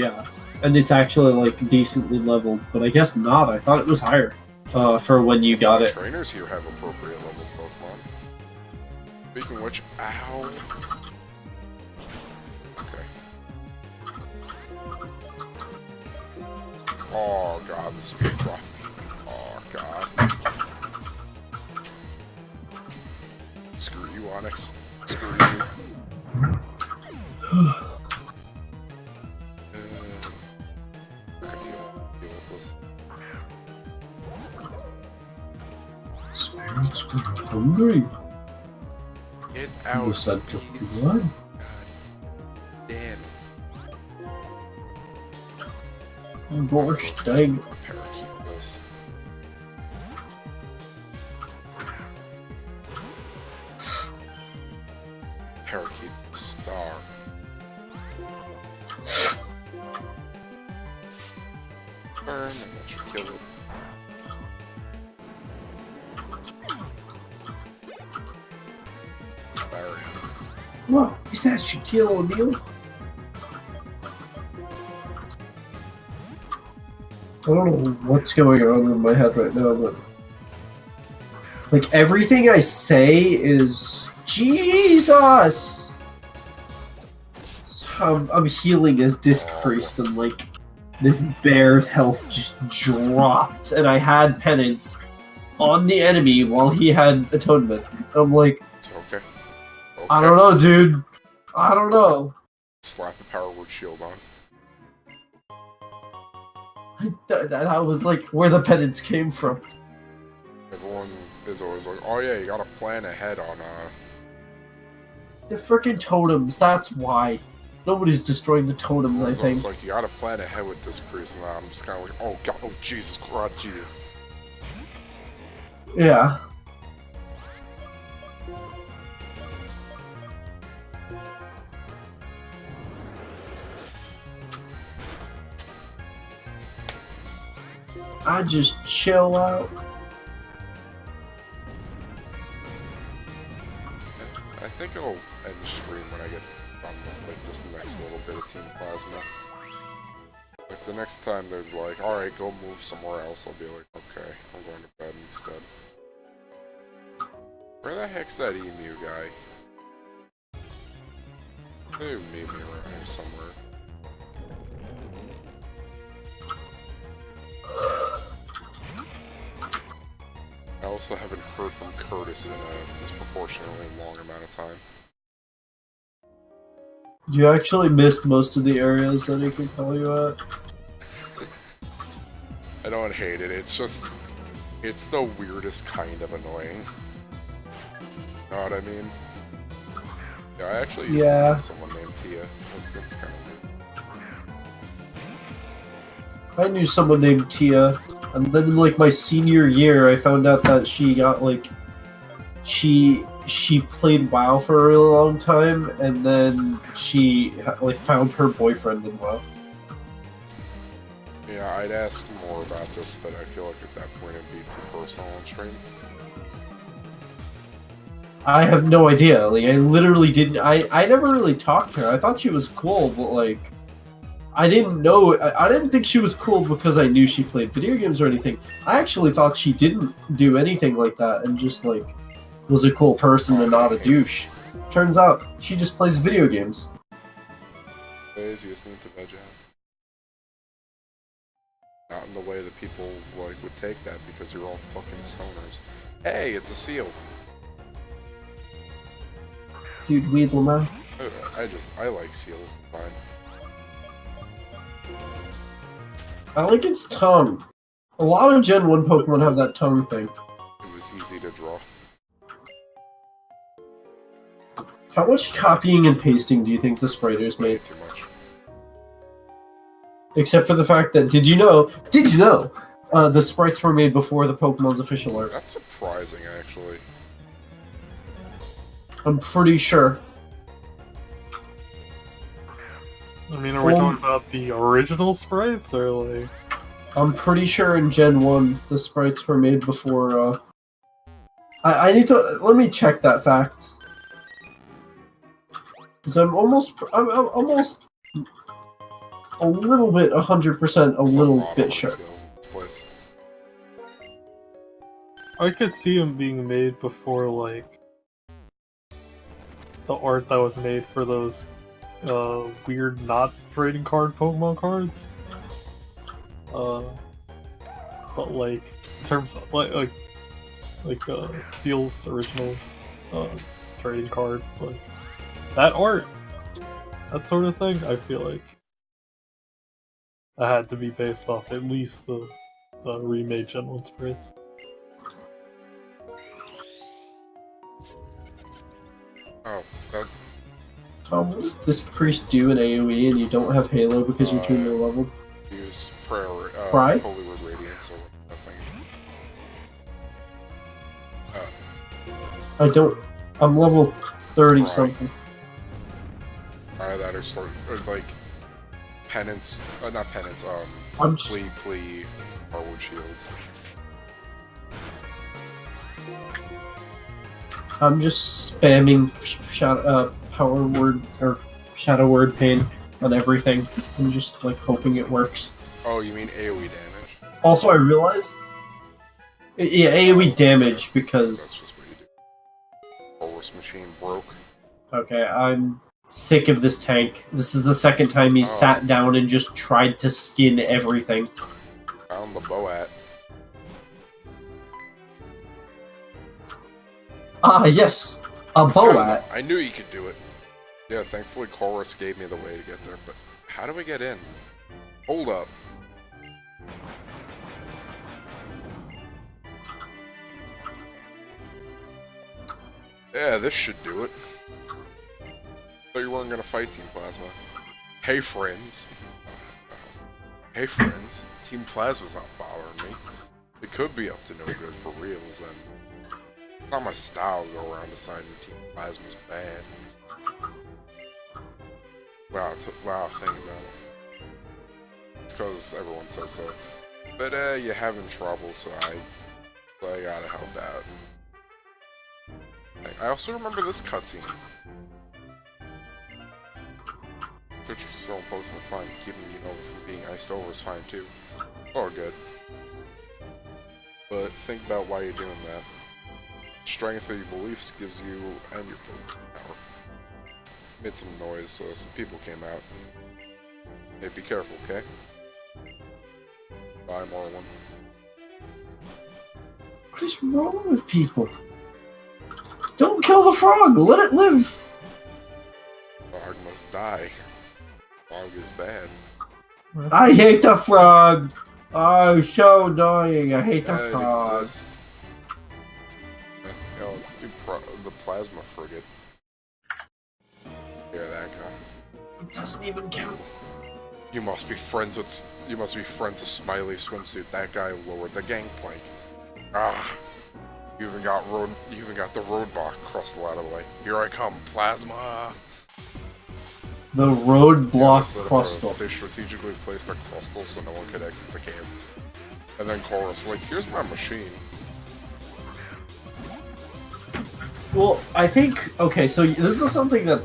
yeah. And it's actually like decently leveled, but I guess not. I thought it was higher for when you got it. Trainers here have appropriate leveled Pokemon. Speaking of which, ow. Okay. Oh god, the speed drop. Oh god. Screw you, Onyx. Screw you. Spirits got hungry. Get out, You said Speeds. what? Damn. Gosh dang. Parakeet this. Parakeet's a star. Burn, and that should kill it. Barrier. What? Is that Shaquille O'Neal? I don't know what's going on in my head right now, but like everything I say is Jesus. So I'm healing as Disc Priest, and like this bear's health just dropped, and I had penance on the enemy while he had atonement. I'm like, It's okay. I don't know, dude. I don't know. Slap the power word shield on. That was like where the penance came from. Everyone is always like, oh yeah, you gotta plan ahead on, The frickin' totems, that's why. Nobody's destroying the totems, I so think. it's like, you gotta plan ahead with this priest, and I'm just kinda like, oh god, oh Jesus Christ, Jesus. Yeah. I just chill out. I think I'll end the stream when I get done with like this next little bit of Team Plasma. Like the next time they're like, alright, go move somewhere else, I'll be like, okay, I'm going to bed instead. Where the heck's that emu guy? They meet me around here somewhere. I also haven't heard from Curtis in a disproportionately long amount of time. You actually missed most of the areas that he could call you at. I don't hate it, it's just... It's the weirdest kind of annoying. Know what I mean? Yeah, I actually used to know someone named Tia. That's kind of weird. I knew someone named Tia, and then in like my senior year, I found out that she got like... She played WoW for a really long time, and then she like found her boyfriend in WoW. Yeah, I'd ask more about this, but I feel like at that point it'd be too personal on stream. I have no idea. Like, I literally didn't. I never really talked to her. I thought she was cool, but like, I didn't know. I didn't think she was cool because I knew she played video games or anything. I actually thought she didn't do anything like that, and just like was a cool person and not a douche. Turns out she just plays video games. Ways you just need to veg out. Not in the way that people like would take that because you're all fucking stoners. Hey, it's a seal. Dude, Weedleman. I like seals fine. I like its tongue. A lot of Gen 1 Pokemon have that tongue thing. It was easy to draw. How much copying and pasting do you think the Spriters Way made? too much. Except for the fact that, did you know, the sprites were made before the Pokemon's official art. That's surprising, actually. I'm pretty sure. I mean, are we talking about the original sprites, or like... I'm pretty sure in Gen 1, the sprites were made before, I need to, let me check that fact. Because I'm almost a little bit, 100%, a little bit sure. I could see him being made before, like, the art that was made for those weird not trading card Pokemon cards. But like in terms of like Steel's original trading card, like that art, that sort of thing, I feel like that had to be based off at least the remade Gen 1 spirits. Oh, that... Tom, what does this priest do in AoE and you don't have Halo because you're too low level? Use prayer, Cry? Holy Word Radiance or nothing. I don't. I'm level 30 Cry. something. That are sort of like penance, not penance, I'm just, plea, Harwood Shield. I'm just spamming power word or shadow word pain on everything. I'm just like hoping it works. Oh, you mean AoE damage? Also, I realized, yeah, AoE damage That's because. just what you do. Horus machine broke. Okay, I'm sick of this tank. This is the second time he sat down and just tried to skin everything. Found the Boat. Ah, yes, a Boat. I knew you could do it. Yeah, thankfully Chorus gave me the way to get there, but how do we get in? Hold up. Yeah, this should do it. Thought you weren't gonna fight Team Plasma. Hey friends. Hey friends. Team Plasma's not bothering me. It could be up to no good for reals, and it's not my style to go around deciding Team Plasma's bad. Wow, think about it. It's because everyone says so. But you're having trouble, so I gotta help out. I also remember this cutscene. Search for soul post will fine. Keeping you know from being iced over is fine too. All good. But think about why you're doing that. Strength of your beliefs gives you and your power. Made some noise, so some people came out. Hey, be careful, okay? Bye, Marlon. What is wrong with people? Don't kill the frog! Let it live! Frog must die. Frog is bad. I hate the frog! Oh, so annoying. I hate the frog. It exists. Yeah, let's do the plasma frigate. Yeah, that guy. It doesn't even count. You must be friends with Smiley Swimsuit. That guy lowered the gangplank. Ah, you even got the roadblock across the ladder way. Here I come, Plasma. The roadblock Yeah, crustal. they strategically placed a crustal so no one could exit the cave. And then Chorus, like, here's my machine. Well, I think, okay, so this is something that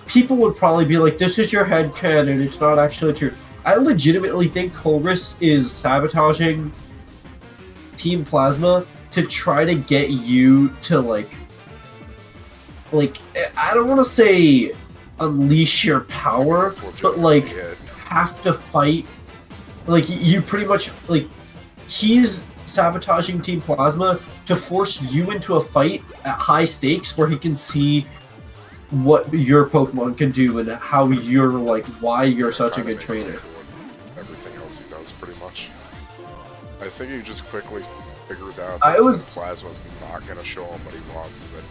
people would probably be like, this is your headcanon, it's not actually true. I legitimately think Colress is sabotaging Team Plasma to try to get you to, like, I don't want to say unleash your power, but, like, have to fight. Like, you pretty much, like, he's sabotaging Team Plasma to force you into a fight at high stakes where he can see what your Pokemon can do and how you're, like, why you're such a good trainer. Everything else he does, pretty much. I think he just quickly figures out that Plasma's not gonna show him what he wants, and that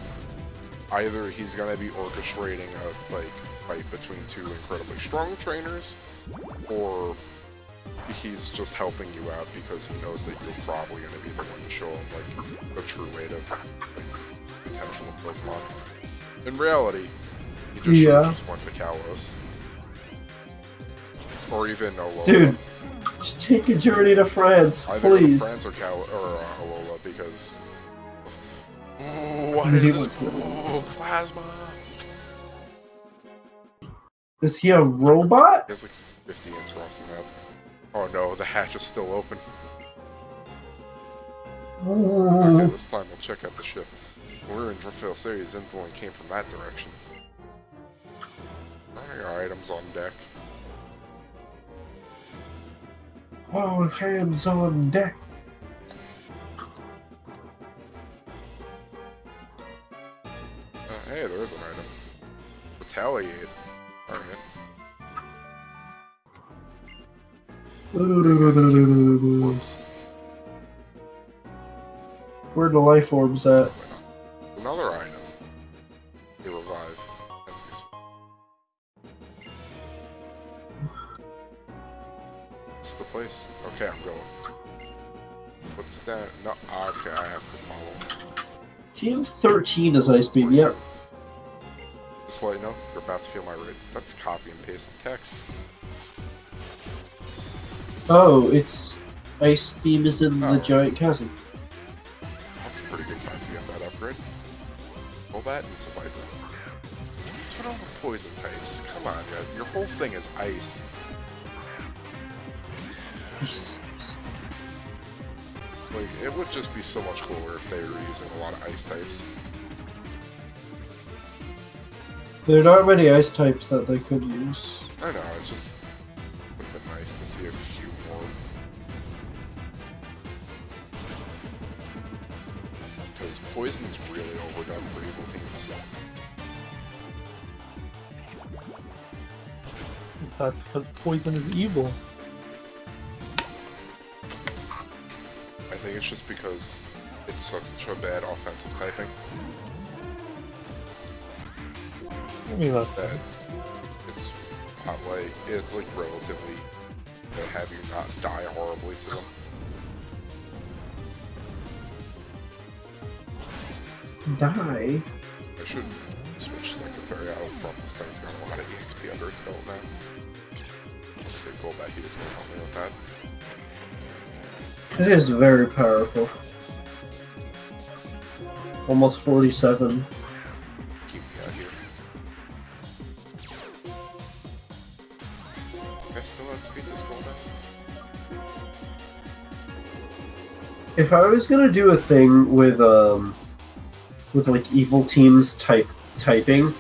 either he's gonna be orchestrating a, like, fight between two incredibly strong trainers, or he's just helping you out because he knows that you're probably going to be the one to show him, like, the true way to, like, potential of Pokemon. In reality, he just went to Kalos. Or even Alola. Dude, just take a journey to France, Either go to please. France or Alola, because... What is this? Plasma! Is he a robot? He has like 50 interrupts in that. Oh no, the hatch is still open. Okay, this time we'll check out the ship. When we were in Driftveil City, his influence came from that direction. Alright, items on deck. All hands on deck. Hey, there is an item. Retaliate. Alright. Whoops. Where the life orbs at? Another item. You revive. That's useful. It's the place. Okay, I'm going. What's that? No, okay, I have to follow. Team 13 is Ice Beam, yep. Just to let you know, you're about to feel my rate. That's copy and paste the text. Oh, it's Ice Beam is in Oh. the giant chasm. That's a pretty good time to get that upgrade. Roll that and some viper. What's going on with poison types? Come on, guys. Your whole thing is ice. Ice. Like, it would just be so much cooler if they were using a lot of ice types. There are not many ice types that they could use. I know, it just would have been nice to see a few more. Because poison's really overdone for evil teams. That's because poison is evil. I think it's just because it's such a bad offensive typing I mean, that's that it's not like, it's like relatively to have you not die horribly to them. Die? I should switch secretary out front. This thing's got a lot of EXP under its belt now. Okay, Golbat, he was gonna help me with that. It is very powerful. Almost 47. Keep me out here. I still outspeed this Golbat? If I was gonna do a thing with like evil teams typing,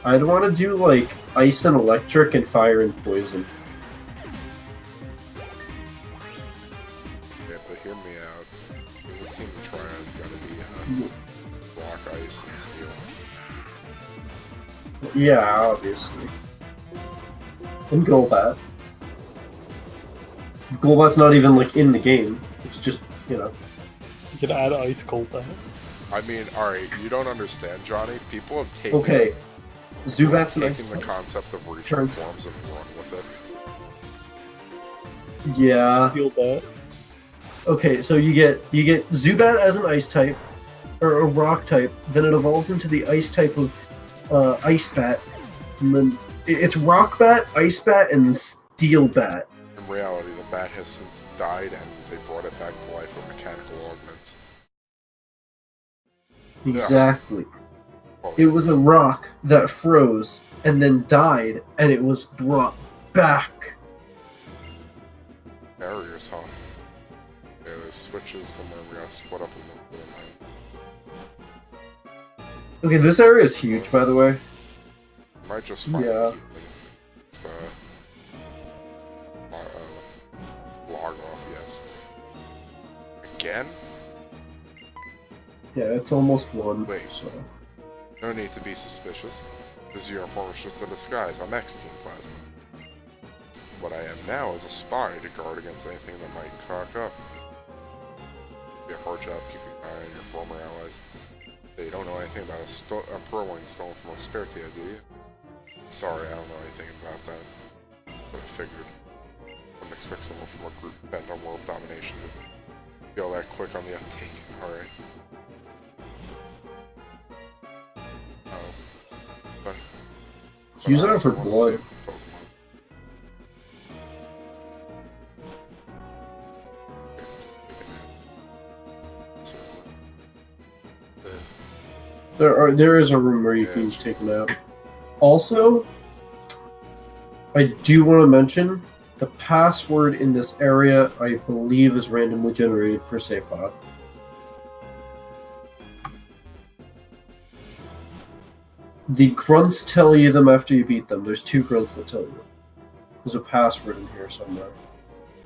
I'd want to do like ice and electric and fire and poison. Yeah, but hear me out. The team Triad's gotta be rock, ice, and steel. Yeah, obviously. And Golbat. Golbat's not even like in the game. It's just, you know. you can add ice cold back. I mean, alright, you don't understand, Johnny. People have taken, Okay. Zubat's an ice taken the type. concept of reaching Turn. forms and run with it. Yeah. Feel that. Okay, so you get Zubat as an ice type, or a rock type, then it evolves into the ice type of Ice Bat, and then it's Rock Bat, Ice Bat, and Steel Bat. In reality, the bat has since died and they brought it back to life with mechanical augments. Exactly. Well, It was a rock that froze and then died, and it was brought back. barriers, huh? Yeah, there's switches somewhere we gotta split up a little bit. Okay, this area is huge, by the way. Might just find Yeah. just, log off, yes. Again? Yeah, it's almost one. Wait. So. No need to be suspicious. This uniform is just a disguise. I'm ex-Team Plasma. What I am now is a spy to guard against anything that might cock up. Be a hard job keeping an eye on your former allies. You don't know anything about a purloin stolen from a spare to you, do you? Sorry, I don't know anything about that. But I figured. Wouldn't expect someone from a group bent on world domination to be all that quick on the uptake. Alright. Oh. But... Use I it also for wanna blood. save Pokemon. There is a room where you Yeah, can it's just- take them out. Also, I do want to mention the password in this area, I believe, is randomly generated for SafeOdd. The grunts tell you them after you beat them. There's 2 grunts that tell you. There's a password in here somewhere.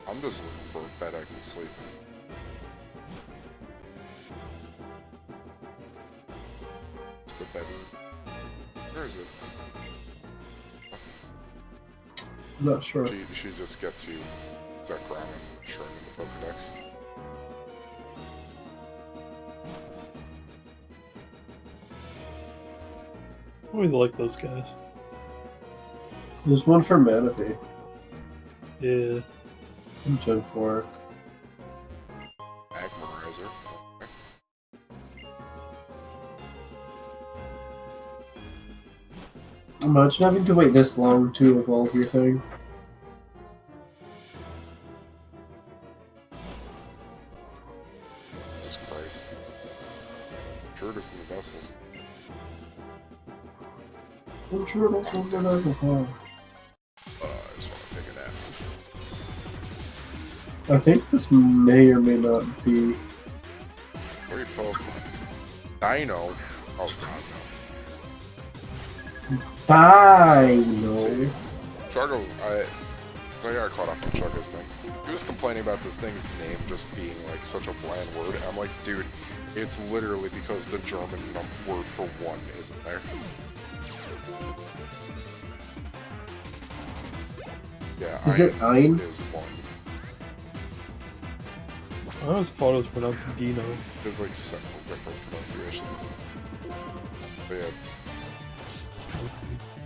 I'm just looking for a bed I can sleep in. It's the bed. Where is it? I'm not sure. She just gets you Zekrom and Shrimp in the Pokedex. I always like those guys. There's one for Manaphy Yeah. in Gen 4. Agmarizer. Imagine having to wait this long to evolve your thing. Jesus Christ. Turtles in the vessels. I'm sure that's one that I can find. I just want to take a nap. I think this may or may not be. Where are you Pokemon? Dino. Oh god, Dino. See, Chugga, since I got caught up on Chugga's thing, he was complaining about this thing's name just being like such a bland word. I'm like, dude, it's literally because the German word for one isn't there. Yeah, Is it Ein? is one. I always thought it was pronounced Dino. There's like several different pronunciations. But yeah, it's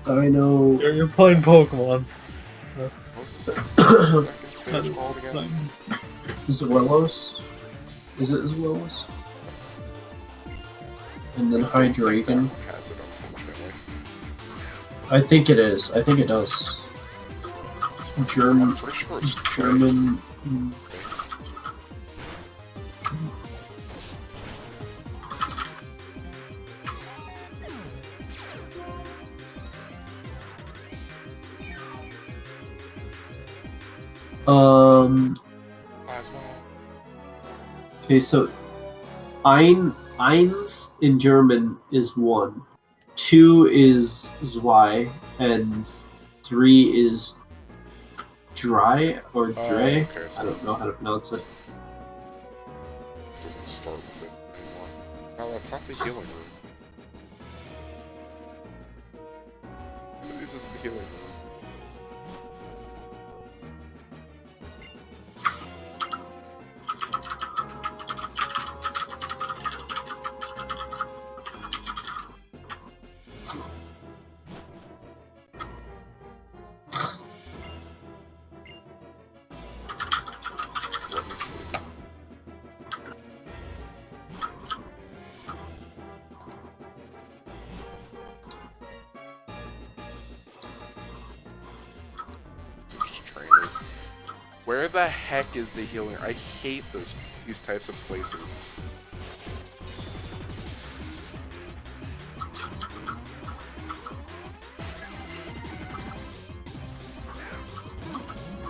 Dino. You're playing Pokemon. what was the second stage called again? Zwelos? Is it Zwelos? And then I think that Hydreigon. one has it, unfortunately. I think it is. I think it does. German. I'm pretty sure it's German. Plasma. Okay, so eins in German is 1, 2 is zwei, and 3 is dry or dre. Okay, so I don't know how to pronounce it. this doesn't start with it anymore. No, that's not the healing room. This is the healing room. Let me sleep. These are just trainers. Where the heck is the healing? I hate these types of places.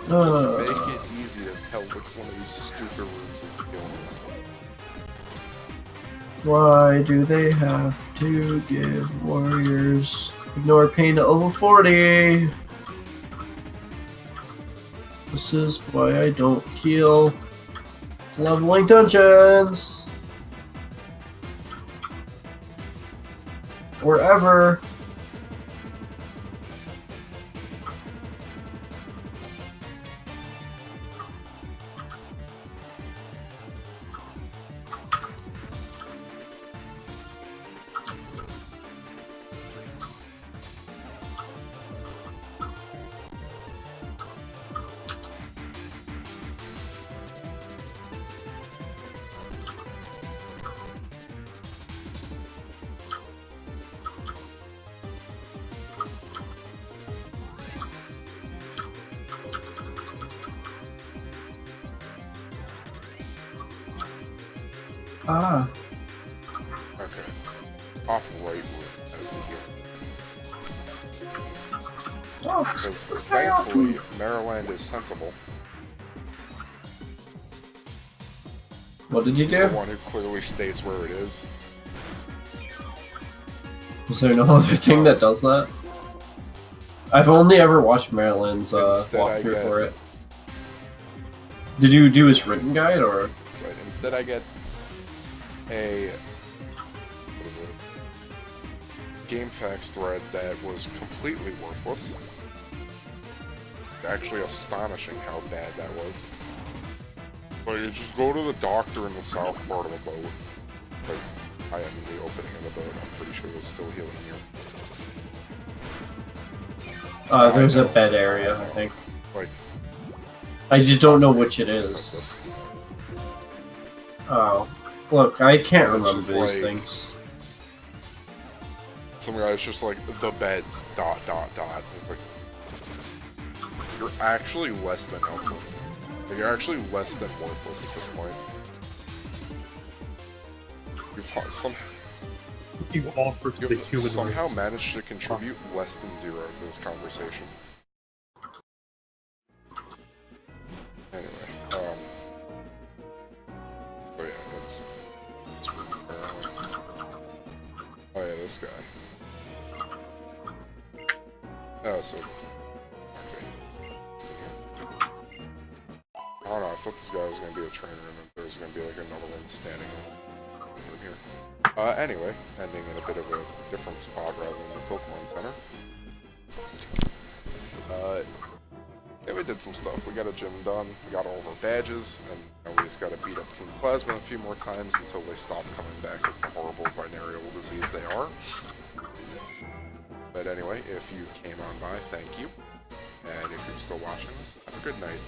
Just make it easy to tell which one of these stupid rooms is the healing room. Why do they have to give warriors ignore pain at level 40? This is why I don't heal leveling dungeons. Or ever. Ah. Okay. Off right room as the healing. Because thankfully, Maryland is sensible. What did you He's the do? one who clearly states where it is. Is there no other thing that does that? I've only ever watched Maryland's Instead, I walkthrough get- for it. Did you do his written guide, or? So instead, I get a what is it? GameFAQs thread that was completely worthless. Actually, astonishing how bad that was. But you just go to the doctor in the south part of the boat. Like, I am in the opening of the boat. I'm pretty sure it's still healing here. There's a bed area, I think. Like, I just don't know which it it's like is. this. Oh. Look, I can't It's remember just these like- things. Some guy's just like, the beds, ... It's like, you're actually less than helpful. Like, you're actually less than worthless at this point. You offer to the You've human somehow race. managed to contribute less than 0 to this conversation. Anyway, oh yeah, that's oh yeah, this guy. Oh, so okay. I don't know, I thought this guy was gonna be a trainer and then there was gonna be like another one standing over here. Anyway, ending in a bit of a different spot rather than the Pokemon Center. Yeah, we did some stuff. We got a gym done, we got all of our badges, and now we just gotta beat up Team Plasma a few more times until they stop coming back with the horrible venereal disease they are. But anyway, if you came on by, thank you. And if you're still watching this, have a good night.